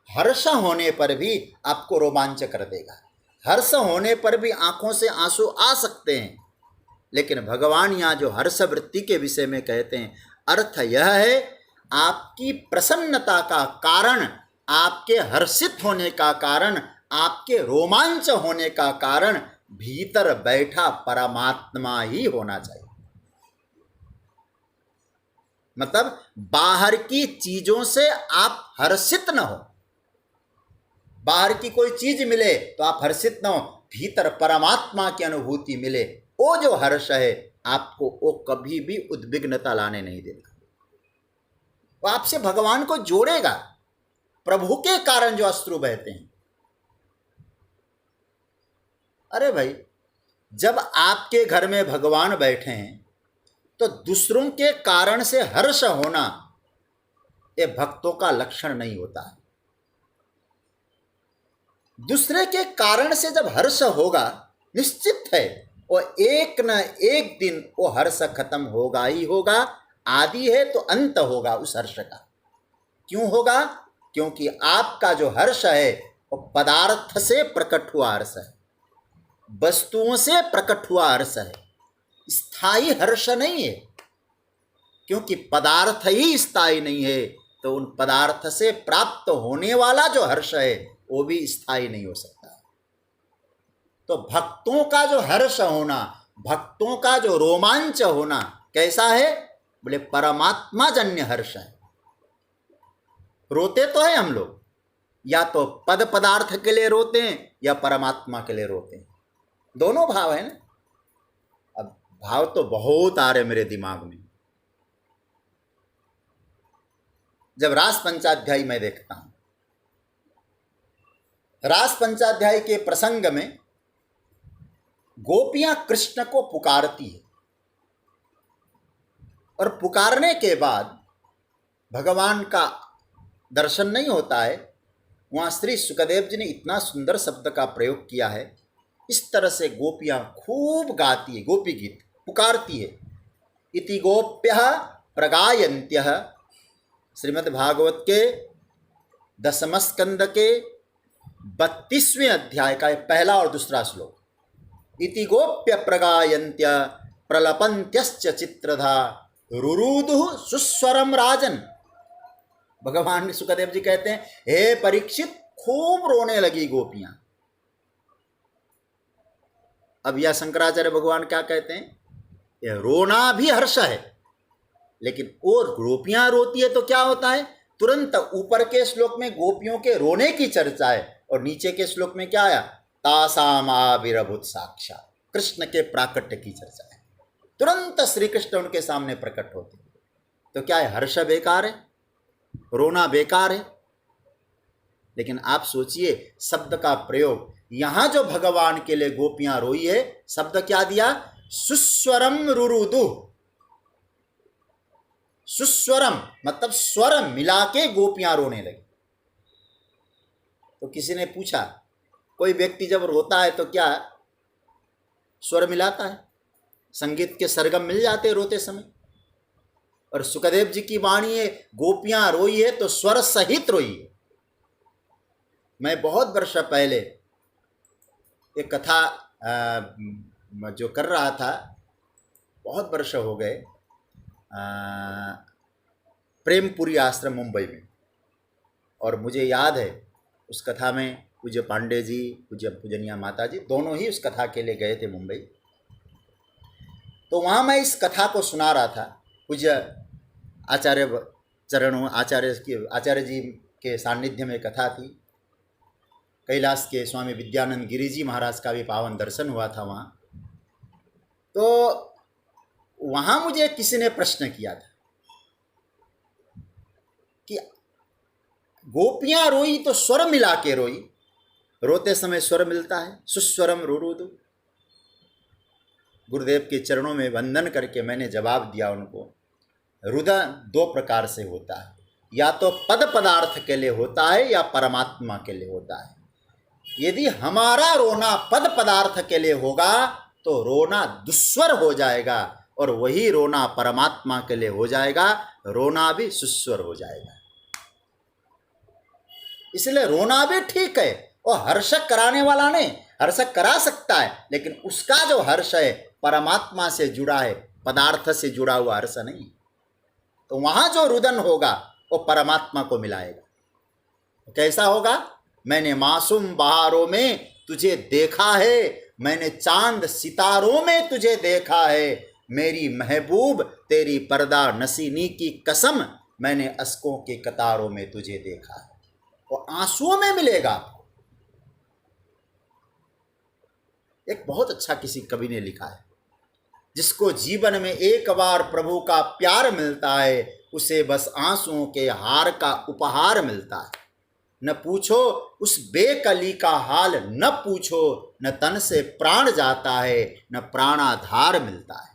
हर्ष होने पर भी आपको रोमांच कर देगा, हर्ष होने पर भी आंखों से आंसू आ सकते हैं। लेकिन भगवान यहाँ जो हर्षवृत्ति के विषय में कहते हैं, अर्थ यह है आपकी प्रसन्नता का कारण, आपके हर्षित होने का कारण, आपके रोमांच होने का कारण भीतर बैठा परमात्मा ही होना चाहिए। मतलब बाहर की चीजों से आप हर्षित न हो। बाहर की कोई चीज मिले तो आप हर्षित न हो, भीतर परमात्मा की अनुभूति मिले, वो जो हर्ष है आपको वो कभी भी उद्विग्नता लाने नहीं देगा। वो आपसे भगवान को जोड़ेगा। प्रभु के कारण जो अश्रु बहते हैं, अरे भाई, जब आपके घर में भगवान बैठे हैं तो दूसरों के कारण से हर्ष होना ये भक्तों का लक्षण नहीं होता है। दूसरे के कारण से जब हर्ष होगा, निश्चित है वो एक न एक दिन वो हर्ष खत्म होगा ही होगा। आदि है तो अंत होगा उस हर्ष का। क्यों होगा? क्योंकि आपका जो हर्ष है वो पदार्थ से प्रकट हुआ हर्ष है, वस्तुओं से प्रकट हुआ हर्ष है, स्थायी हर्ष नहीं है। क्योंकि पदार्थ ही स्थायी नहीं है, तो उन पदार्थ से प्राप्त होने वाला जो हर्ष है वो भी स्थायी नहीं हो सकता। तो भक्तों का जो हर्ष होना, भक्तों का जो रोमांच होना कैसा है? बोले परमात्मा जन्य हर्ष है। रोते तो है हम लोग, या तो पद पदार्थ के लिए रोते हैं या परमात्मा के लिए रोते हैं, दोनों भाव है ना। अब भाव तो बहुत आ रहे मेरे दिमाग में। जब रास पंचाध्यायी मैं देखता हूं, रास पंचाध्यायी के प्रसंग में गोपियां कृष्ण को पुकारती है और पुकारने के बाद भगवान का दर्शन नहीं होता है। वहां श्री सुखदेव जी ने इतना सुंदर शब्द का प्रयोग किया है। इस तरह से गोपियां खूब गाती है, गोपी गीत पुकारती है। इति गोप्यः प्रगायन्त्यः, श्रीमद् भागवत के 10वें स्कंद के 32वें अध्याय का पहला और दूसरा श्लोक। इति गोप्य प्रगायन्त्य प्रलपन्त्यश्च चित्रधा रुरुदुः सुस्वरम राजन। भगवान सुखदेव जी कहते हैं, हे परीक्षित, खूब रोने लगी गोपियां। अब यह शंकराचार्य भगवान क्या कहते हैं? यह रोना भी हर्ष है, लेकिन और गोपियां रोती है तो क्या होता है? तुरंत ऊपर के श्लोक में गोपियों के रोने की चर्चा है और नीचे के श्लोक में क्या आया? तासामाविरभूत साक्षात, कृष्ण के प्राकट्य की चर्चा है। तुरंत श्री कृष्ण उनके सामने प्रकट होते। तो क्या है? हर्ष बेकार है, रोना बेकार है। लेकिन आप सोचिए शब्द का प्रयोग, यहां जो भगवान के लिए गोपियां रोई है, शब्द क्या दिया? सुस्वरम रुरुदु। सुस्वरम मतलब स्वर मिला के गोपियां रोने लगी। तो किसी ने पूछा, कोई व्यक्ति जब रोता है तो क्या स्वर मिलाता है? संगीत के सरगम मिल जाते हैं रोते समय। और सुखदेव जी की वाणी है, गोपियां रोई है तो स्वर सहित रोई है। मैं बहुत वर्ष पहले एक कथा जो कर रहा था, बहुत वर्ष हो गए, प्रेमपुरी आश्रम मुंबई में, और मुझे याद है उस कथा में पूज्य पांडे जी, पूज्य पूजनिया माता जी दोनों ही उस कथा के लिए गए थे मुंबई। तो वहाँ मैं इस कथा को सुना रहा था। पूज्य आचार्य जी के सानिध्य में कथा थी। कैलाश के स्वामी विद्यानंद गिरी जी महाराज का भी पावन दर्शन हुआ था वहाँ। तो वहाँ मुझे किसी ने प्रश्न किया था कि गोपियाँ रोई तो स्वर मिला के रोई, रोते समय स्वर मिलता है, सुस्वरम रुरुदु। गुरुदेव के चरणों में वंदन करके मैंने जवाब दिया उनको, रुदन दो प्रकार से होता है, या तो पद पदार्थ के लिए होता है या परमात्मा के लिए होता है। यदि हमारा रोना पद पदार्थ के लिए होगा तो रोना दुस्वर हो जाएगा, और वही रोना परमात्मा के लिए हो जाएगा, रोना भी सुस्वर हो जाएगा। इसलिए रोना भी ठीक है, और हर्ष कराने वाला नहीं, हर्ष करा सकता है, लेकिन उसका जो हर्ष है परमात्मा से जुड़ा है, पदार्थ से जुड़ा हुआ हर्ष नहीं। तो वहां जो रुदन होगा वो परमात्मा को मिलाएगा। कैसा होगा? मैंने मासूम बहारों में तुझे देखा है, मैंने चांद सितारों में तुझे देखा है, मेरी महबूब तेरी पर्दा नसीनी की कसम, मैंने अश्कों के कतारों में तुझे देखा है। वो आंसुओं में मिलेगा। एक बहुत अच्छा किसी कवि ने लिखा है, जिसको जीवन में एक बार प्रभु का प्यार मिलता है, उसे बस आंसुओं के हार का उपहार मिलता है। न पूछो उस बेकली का हाल, न पूछो, न तन से प्राण जाता है, न प्राणाधार मिलता है।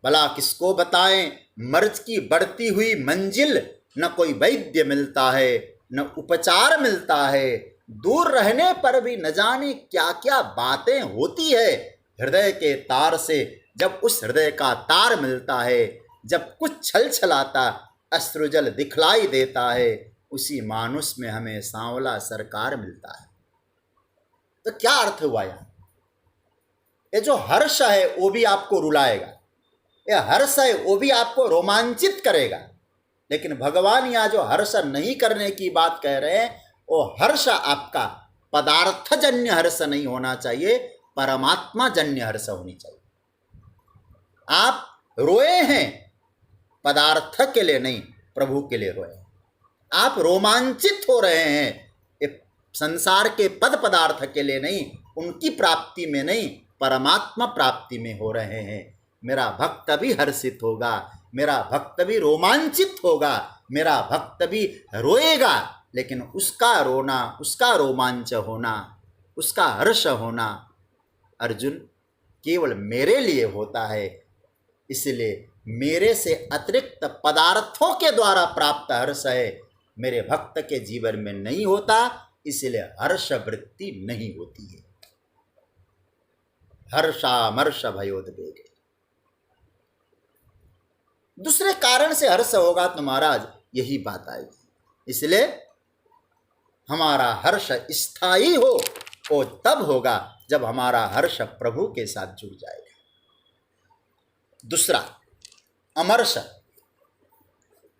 भला किसको बताएं मर्ज की बढ़ती हुई मंजिल, न कोई वैद्य मिलता है, न उपचार मिलता है। दूर रहने पर भी न जाने क्या क्या बातें होती है। हृदय के तार से जब उस हृदय का तार मिलता है, जब कुछ छल छलाता अश्रुजल दिखलाई देता है, उसी मानुष में हमें सांवला सरकार मिलता है। तो क्या अर्थ हुआ यहाँ? ये जो हर्ष है वो भी आपको रुलाएगा, ये हर्ष है वो भी आपको रोमांचित करेगा। लेकिन भगवान यहाँ जो हर्ष नहीं करने की बात कह रहे हैं, वो हर्ष आपका पदार्थजन्य हर्ष नहीं होना चाहिए, परमात्मा जन्य हर्ष होनी चाहिए। आप रोए हैं पदार्थ के लिए नहीं, प्रभु के लिए रोए। आप रोमांचित हो रहे हैं संसार के पद पदार्थ के लिए नहीं, उनकी प्राप्ति में नहीं, परमात्मा प्राप्ति में हो रहे हैं। मेरा भक्त भी हर्षित होगा, मेरा भक्त भी रोमांचित होगा, मेरा भक्त भी रोएगा, लेकिन उसका रोना, उसका रोमांच होना, उसका हर्ष होना अर्जुन केवल मेरे लिए होता है। इसलिए मेरे से अतिरिक्त पदार्थों के द्वारा प्राप्त हर्ष है मेरे भक्त के जीवन में नहीं होता, इसलिए हर्ष वृत्ति नहीं होती है। हर्षामर्ष भयोद्वेग। दूसरे कारण से हर्ष होगा तो महाराज यही बात आएगी। इसलिए हमारा हर्ष स्थायी हो वो तब होगा जब हमारा हर्ष प्रभु के साथ जुड़ जाएगा। दूसरा अमर्ष।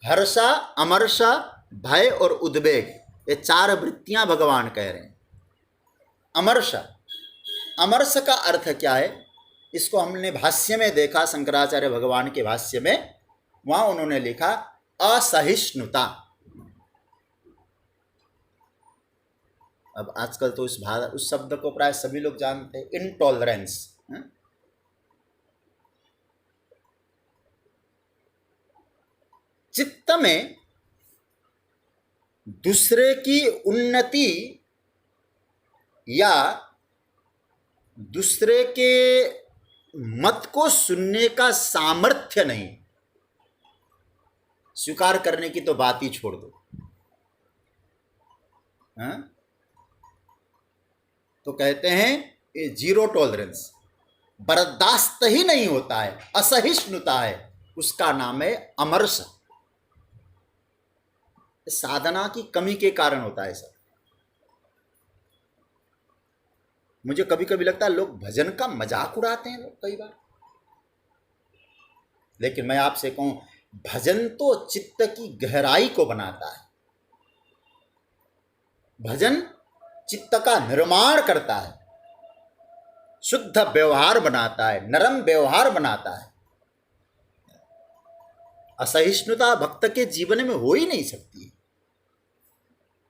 हर्षा, अमर्ष, भय और उद्वेग, ये चार वृत्तियां भगवान कह रहे हैं। अमर्ष, अमर्ष का अर्थ क्या है? इसको हमने भाष्य में देखा, शंकराचार्य भगवान के भाष्य में, वहां उन्होंने लिखा असहिष्णुता। अब आजकल तो उस शब्द को प्राय सभी लोग जानते हैं, इंटॉलरेंस। चित्त में दूसरे की उन्नति या दूसरे के मत को सुनने का सामर्थ्य नहीं, स्वीकार करने की तो बात ही छोड़ दो। तो कहते हैं ये जीरो टॉलरेंस, बर्दाश्त ही नहीं होता है, असहिष्णुता है, उसका नाम है अमर्ष। साधना की कमी के कारण होता है सर। मुझे कभी कभी लगता है लोग भजन का मजाक उड़ाते हैं लोग कई बार, लेकिन मैं आपसे कहूं भजन तो चित्त की गहराई को बनाता है। भजन चित्त का निर्माण करता है, शुद्ध व्यवहार बनाता है, नरम व्यवहार बनाता है। असहिष्णुता भक्त के जीवन में हो ही नहीं सकती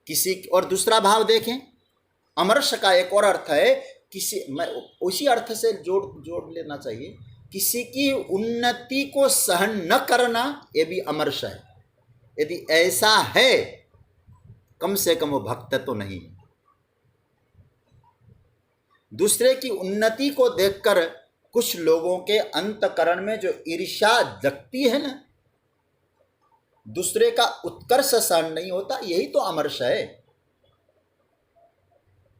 किसी। और दूसरा भाव देखें, अमर्ष का एक और अर्थ है, किसी, मैं उसी अर्थ से जोड़ लेना चाहिए, किसी की उन्नति को सहन न करना, ये भी अमर्ष है। यदि ऐसा है कम से कम वो भक्त तो नहीं। दूसरे की उन्नति को देखकर कुछ लोगों के अंतकरण में जो ईर्ष्या जगती है ना, दूसरे का उत्कर्ष सहन नहीं होता, यही तो अमर्ष है।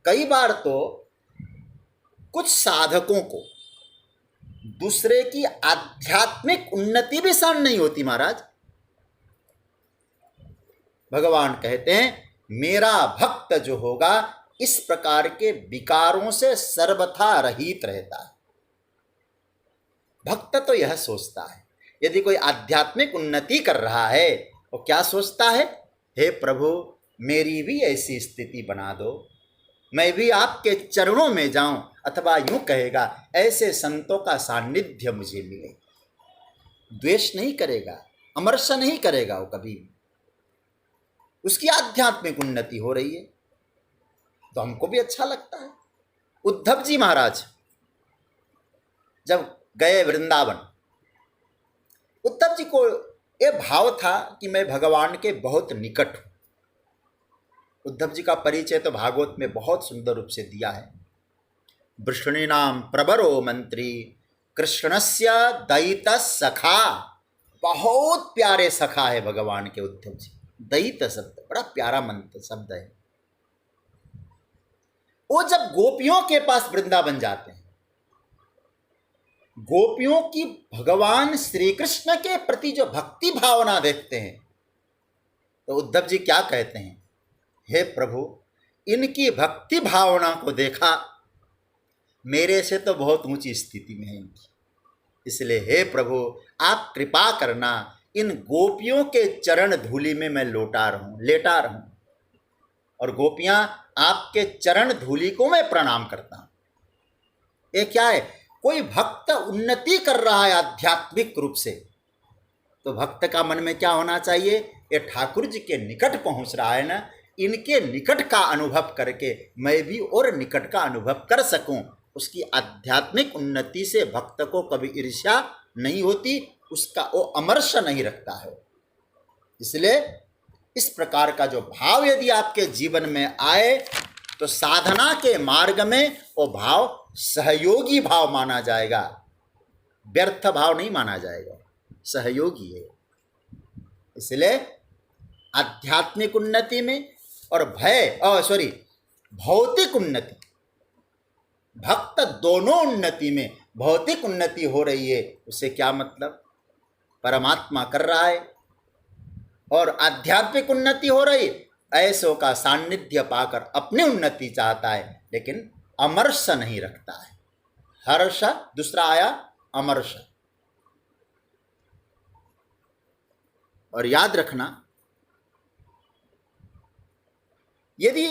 कई बार तो कुछ साधकों को दूसरे की आध्यात्मिक उन्नति भी सहन नहीं होती महाराज। भगवान कहते हैं मेरा भक्त जो होगा इस प्रकार के विकारों से सर्वथा रहित रहता है। भक्त तो यह सोचता है, यदि कोई आध्यात्मिक उन्नति कर रहा है वो क्या सोचता है, हे प्रभु मेरी भी ऐसी स्थिति बना दो, मैं भी आपके चरणों में जाऊं, अथवा यूं कहेगा ऐसे संतों का सानिध्य मुझे मिले। द्वेष नहीं करेगा, अमर्ष नहीं करेगा वो कभी। उसकी आध्यात्मिक उन्नति हो रही है तो हमको भी अच्छा लगता है। उद्धव जी महाराज जब गए वृंदावन, उद्धव जी को यह भाव था कि मैं भगवान के बहुत निकट हूं। उद्धव जी का परिचय तो भागवत में बहुत सुंदर रूप से दिया है। वृष्णीनाम प्रबरो मंत्री कृष्णस्य दयित सखा, बहुत प्यारे सखा है भगवान के उद्धव जी। दयित शब्द बड़ा प्यारा मंत्र शब्द है। वो जब गोपियों के पास वृंदावन जाते हैं, गोपियों की भगवान श्री कृष्ण के प्रति जो भक्ति भावना देखते हैं, तो उद्धव जी क्या कहते हैं, हे प्रभु इनकी भक्ति भावना को देखा, मेरे से तो बहुत ऊंची स्थिति में है इनकी, इसलिए हे प्रभु आप कृपा करना, इन गोपियों के चरण धूलि में मैं लेटा रहूं, और गोपियां आपके चरण धूलि को मैं प्रणाम करता हूं। ये क्या है, कोई भक्त उन्नति कर रहा है आध्यात्मिक रूप से, तो भक्त का मन में क्या होना चाहिए, ये ठाकुर जी के निकट पहुंच रहा है ना, इनके निकट का अनुभव करके मैं भी और निकट का अनुभव कर सकूं। उसकी आध्यात्मिक उन्नति से भक्त को कभी ईर्ष्या नहीं होती, उसका वो अमर्ष नहीं रखता है। इसलिए इस प्रकार का जो भाव यदि आपके जीवन में आए तो साधना के मार्ग में वो भाव सहयोगी भाव माना जाएगा, व्यर्थ भाव नहीं माना जाएगा, सहयोगी है। इसलिए आध्यात्मिक उन्नति में और भौतिक उन्नति, भक्त दोनों उन्नति में, भौतिक उन्नति हो रही है उससे क्या मतलब, परमात्मा कर रहा है, और आध्यात्मिक उन्नति हो रही, ऐसों का सान्निध्य पाकर अपनी उन्नति चाहता है, लेकिन अमर्ष नहीं रखता है। हर्ष दूसरा आया, अमर्ष। और याद रखना, यदि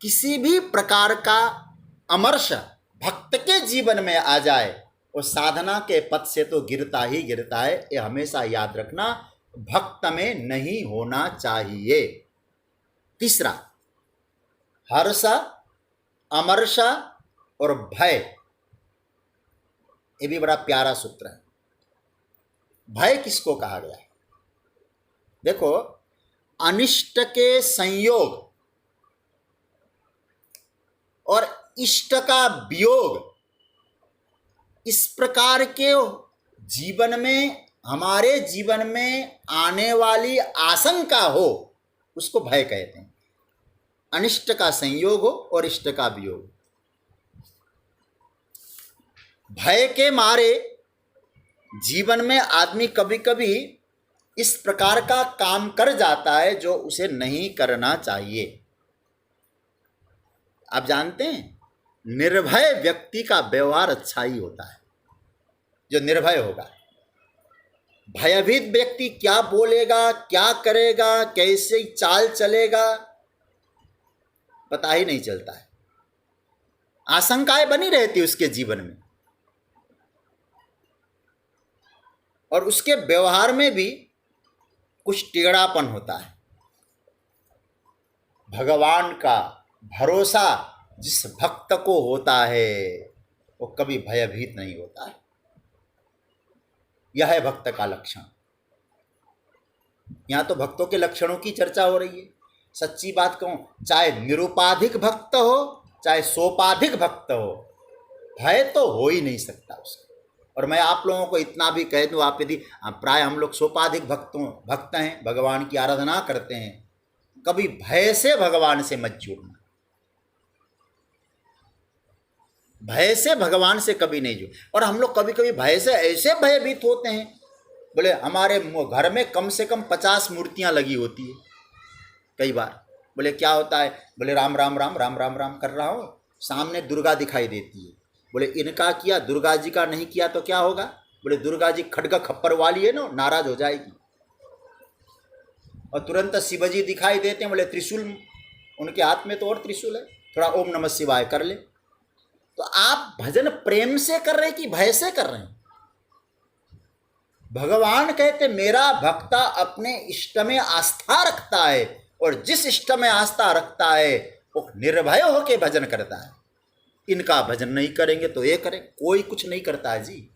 किसी भी प्रकार का अमर्ष भक्त के जीवन में आ जाए, वो साधना के पथ से तो गिरता ही गिरता है। ये हमेशा याद रखना, भक्त में नहीं होना चाहिए। तीसरा, हर्ष, अमर्ष और भय, ये भी बड़ा प्यारा सूत्र है। भय किसको कहा गया है, देखो, अनिष्ट के संयोग और इष्ट का वियोग, इस प्रकार के जीवन में, हमारे जीवन में आने वाली आशंका हो, उसको भय कहते हैं। अनिष्ट का संयोग हो और इष्ट का वियोग, भय के मारे जीवन में आदमी कभी कभी इस प्रकार का काम कर जाता है जो उसे नहीं करना चाहिए। आप जानते हैं, निर्भय व्यक्ति का व्यवहार अच्छा ही होता है। जो निर्भय होगा, भयभीत व्यक्ति क्या बोलेगा, क्या करेगा, कैसे चाल चलेगा, पता ही नहीं चलता है। आशंकाएं बनी रहती उसके जीवन में, और उसके व्यवहार में भी कुछ टेढ़ापन होता है। भगवान का भरोसा जिस भक्त को होता है वो कभी भयभीत नहीं होता है। यह है भक्त का लक्षण। यहां तो भक्तों के लक्षणों की चर्चा हो रही है। सच्ची बात कहूं, चाहे निरुपाधिक भक्त हो चाहे सोपाधिक भक्त हो, भय तो हो ही नहीं सकता उसका। और मैं आप लोगों को इतना भी कह दूं, आप यदि प्राय हम लोग सोपाधिक भक्त हैं, भगवान की आराधना करते हैं, कभी भय से भगवान से मत जुड़ना। भय से भगवान से कभी नहीं जुड़। और हम लोग कभी कभी भय से ऐसे भयभीत होते हैं, बोले हमारे घर में कम से कम 50 मूर्तियां लगी होती है। कई बार बोले क्या होता है, बोले राम राम राम राम राम राम कर रहा हूँ, सामने दुर्गा दिखाई देती है। बोले इनका किया, दुर्गा जी का नहीं किया तो क्या होगा? बोले दुर्गा जी खड्ग खप्पर वाली है ना, नाराज हो जाएगी। और तुरंत शिवजी दिखाई देते हैं, बोले त्रिशूल उनके हाथ में तो और त्रिशूल है, थोड़ा ओम नमः शिवाय कर ले। तो आप भजन प्रेम से कर रहे कि भय से कर रहे हैं? भगवान कहते मेरा भक्ता अपने इष्ट में आस्था रखता है, और जिस इष्ट में आस्था रखता है वो निर्भय होकर भजन करता है। इनका भजन नहीं करेंगे तो ये करें, कोई कुछ नहीं करता है जी।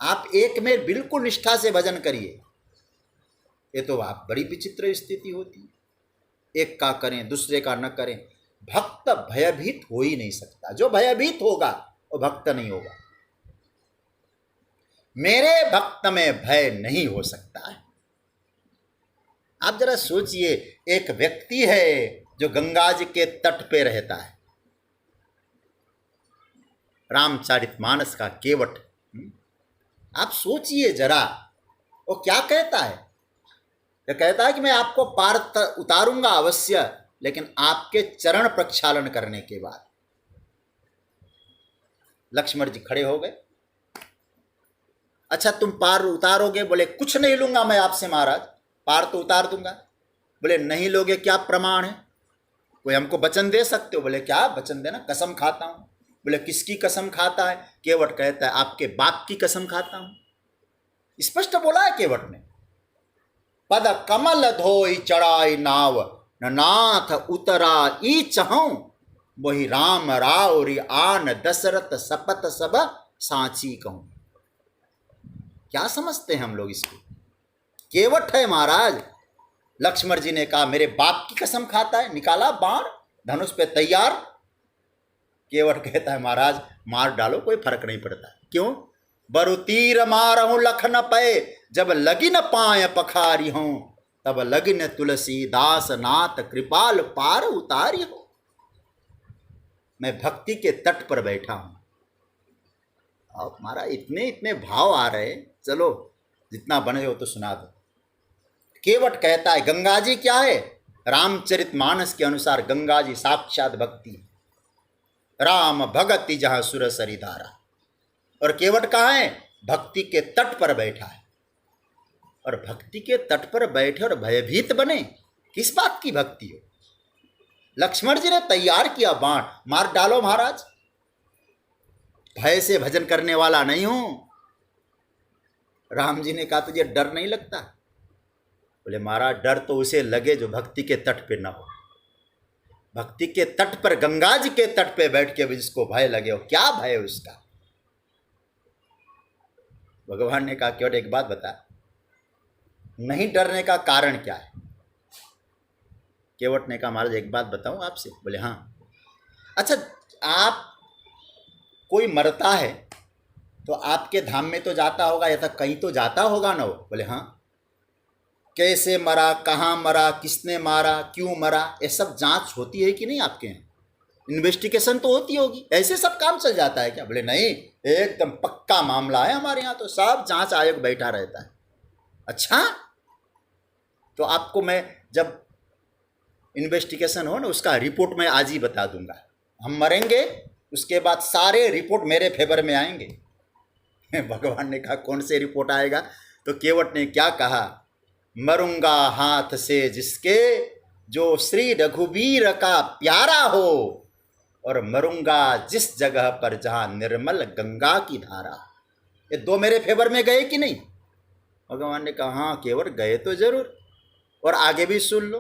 आप एक में बिल्कुल निष्ठा से भजन करिए, ये तो आप बड़ी विचित्र स्थिति होती है। एक का करें दूसरे का न करें। भक्त भयभीत हो ही नहीं सकता। जो भयभीत होगा वो भक्त नहीं होगा। मेरे भक्त में भय नहीं हो सकता है। आप जरा सोचिए, एक व्यक्ति है जो गंगा जी के तट पे रहता है, रामचरितमानस का केवट। आप सोचिए जरा, वो क्या कहता है? ये कहता है कि मैं आपको पार उतारूंगा अवश्य, लेकिन आपके चरण प्रक्षालन करने के बाद। लक्ष्मण जी खड़े हो गए, अच्छा तुम पार उतारोगे? बोले कुछ नहीं लूंगा मैं आपसे महाराज, पार तो उतार दूंगा। बोले नहीं लोगे, क्या प्रमाण है? कोई हमको वचन दे सकते हो? बोले क्या वचन देना? कसम खाता हूं। बोले किसकी कसम खाता है? केवट कहता है आपके बाप की कसम खाता हूं। स्पष्ट बोला है केवट ने। पद कमल धोई चढ़ाई नाव, नाथ उतरा ई चहूं, वही राम राउरी आन दशरथ सपत सब सांची कहूं। क्या समझते हैं हम लोग इसको? केवट है महाराज। लक्ष्मण जी ने कहा मेरे बाप की कसम खाता है, निकाला बाण, धनुष पे तैयार। केवट कहता है महाराज मार डालो, कोई फर्क नहीं पड़ता। क्यों? बरु तीर मारहूं लख न पे, जब लगी न पाए पखारी हूं, तब लगिन तुलसीदास नाथ कृपाल पार उतारी हो। मैं भक्ति के तट पर बैठा हूं। अब महाराज इतने इतने भाव आ रहे, चलो जितना बने हो तो सुना दो। केवट कहता है गंगा जी क्या है? रामचरितमानस के अनुसार गंगा जी साक्षात भक्ति है। राम भगति जहां सुर सरी धारा। और केवट कहाँ है? भक्ति के तट पर बैठा है। और भक्ति के तट पर बैठे और भयभीत बने, किस बात की भक्ति हो? लक्ष्मण जी ने तैयार किया बाण, मार डालो महाराज, भय से भजन करने वाला नहीं हूं। राम जी ने कहा तुझे डर नहीं लगता? बोले महाराज डर तो उसे लगे जो भक्ति के तट पे न हो। भक्ति के तट पर, गंगा जी के तट पे बैठ के भी जिसको भय लगे हो, क्या भय है उसका? भगवान ने कहा केवट एक बात बता, नहीं डरने का कारण क्या है? केवट ने कहा महाराज एक बात बताऊं आपसे? बोले हाँ। अच्छा आप कोई मरता है तो आपके धाम में तो जाता होगा, या तो कहीं तो जाता होगा ना वो? बोले हाँ। कैसे मरा, कहाँ मरा, किसने मारा, क्यों मरा, ये सब जांच होती है कि नहीं आपके यहाँ? इन्वेस्टिगेशन तो होती होगी, ऐसे सब काम चल जाता है क्या? बोले नहीं, एकदम पक्का मामला है हमारे यहाँ, तो सब जांच आयोग बैठा रहता है। अच्छा, तो आपको मैं जब इन्वेस्टिगेशन हो ना, उसका रिपोर्ट मैं आज ही बता दूंगा। हम मरेंगे, उसके बाद सारे रिपोर्ट मेरे फेवर में आएंगे। भगवान ने कहा कौन से रिपोर्ट आएगा? तो केवट ने क्या कहा, मरूंगा हाथ से जिसके जो श्री रघुवीर का प्यारा हो, और मरूंगा जिस जगह पर जहां निर्मल गंगा की धारा। ये दो मेरे फेवर में गए कि नहीं? भगवान ने कहा हाँ केवट गए तो जरूर। और आगे भी सुन लो,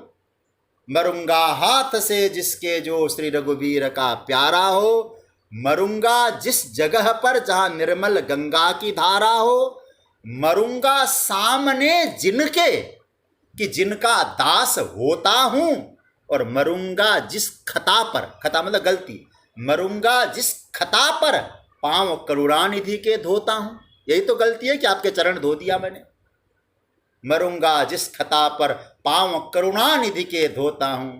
मरूंगा हाथ से जिसके जो श्री रघुवीर का प्यारा हो, मरूंगा जिस जगह पर जहां निर्मल गंगा की धारा हो, मरूंगा सामने जिनके कि जिनका दास होता हूं, और मरूंगा जिस खता पर, खता मतलब गलती, मरूंगा जिस खता पर पांव करुणानिधि के धोता हूं। यही तो गलती है कि आपके चरण धो दिया मैंने। मरूंगा जिस खता पर पांव करुणानिधि के धोता हूं,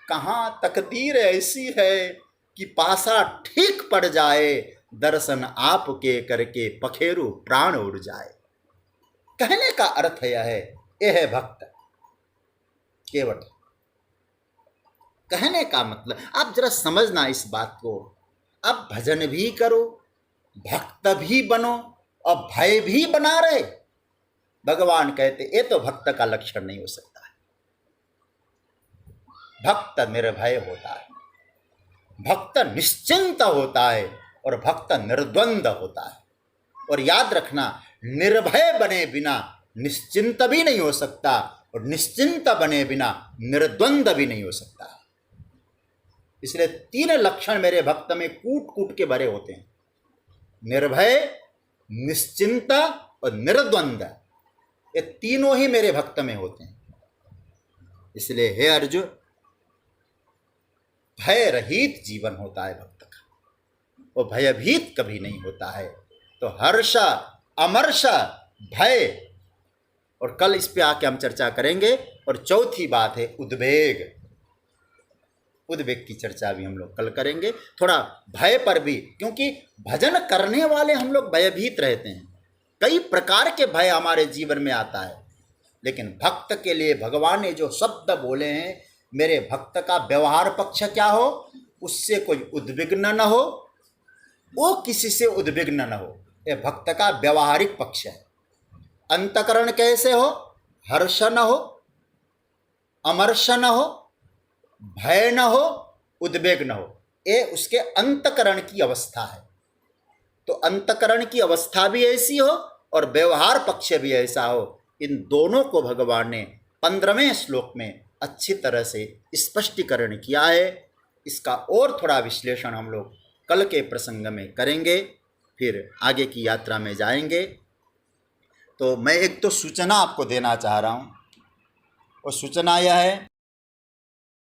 कहां तकदीर ऐसी है कि पासा ठीक पड़ जाए, दर्शन आपके करके पखेरु प्राण उड़ जाए। कहने का अर्थ यह है, यह है भक्त केवट। कहने का मतलब आप जरा समझना इस बात को। अब भजन भी करो, भक्त भी बनो, और भय भी बना रहे। भगवान कहते ये तो भक्त का लक्षण नहीं हो सकता है। भक्त निर्भय होता है, भक्त निश्चिंत होता है, और भक्त निर्द्वंद होता है। और याद रखना, निर्भय बने बिना निश्चिंत भी नहीं हो सकता, और निश्चिंत बने बिना निर्द्वंद भी नहीं हो सकता। इसलिए तीन लक्षण मेरे भक्त में कूट कूट के भरे होते हैं, निर्भय, निश्चिंत और निर्द्वंद। ये तीनों ही मेरे भक्त में होते हैं। इसलिए हे अर्जुन, भय रहित जीवन होता है भक्त का, वो भयभीत कभी नहीं होता है। तो हर्ष, अमर्ष, भय, और कल इस पे आके हम चर्चा करेंगे। और चौथी बात है उद्वेग। उद्वेग की चर्चा भी हम लोग कल करेंगे, थोड़ा भय पर भी, क्योंकि भजन करने वाले हम लोग भयभीत रहते हैं। कई प्रकार के भय हमारे जीवन में आता है, लेकिन भक्त के लिए भगवान ने जो शब्द बोले हैं, मेरे भक्त का व्यवहार पक्ष क्या हो, उससे कोई उद्विग्न न हो, वो किसी से उद्विग्न न हो। ये भक्त का व्यवहारिक पक्ष है। अंतकरण कैसे हो, हर्ष न हो, अमर्ष न हो, भय न हो, उद्वेग न हो। ये उसके अंतकरण की अवस्था है। तो अंतकरण की अवस्था भी ऐसी हो और व्यवहार पक्ष भी ऐसा हो। इन दोनों को भगवान ने 15वें श्लोक में अच्छी तरह से स्पष्टीकरण किया है। इसका और थोड़ा विश्लेषण हम लोग कल के प्रसंग में करेंगे, फिर आगे की यात्रा में जाएंगे। तो मैं एक तो सूचना आपको देना चाह रहा हूँ, और सूचना यह है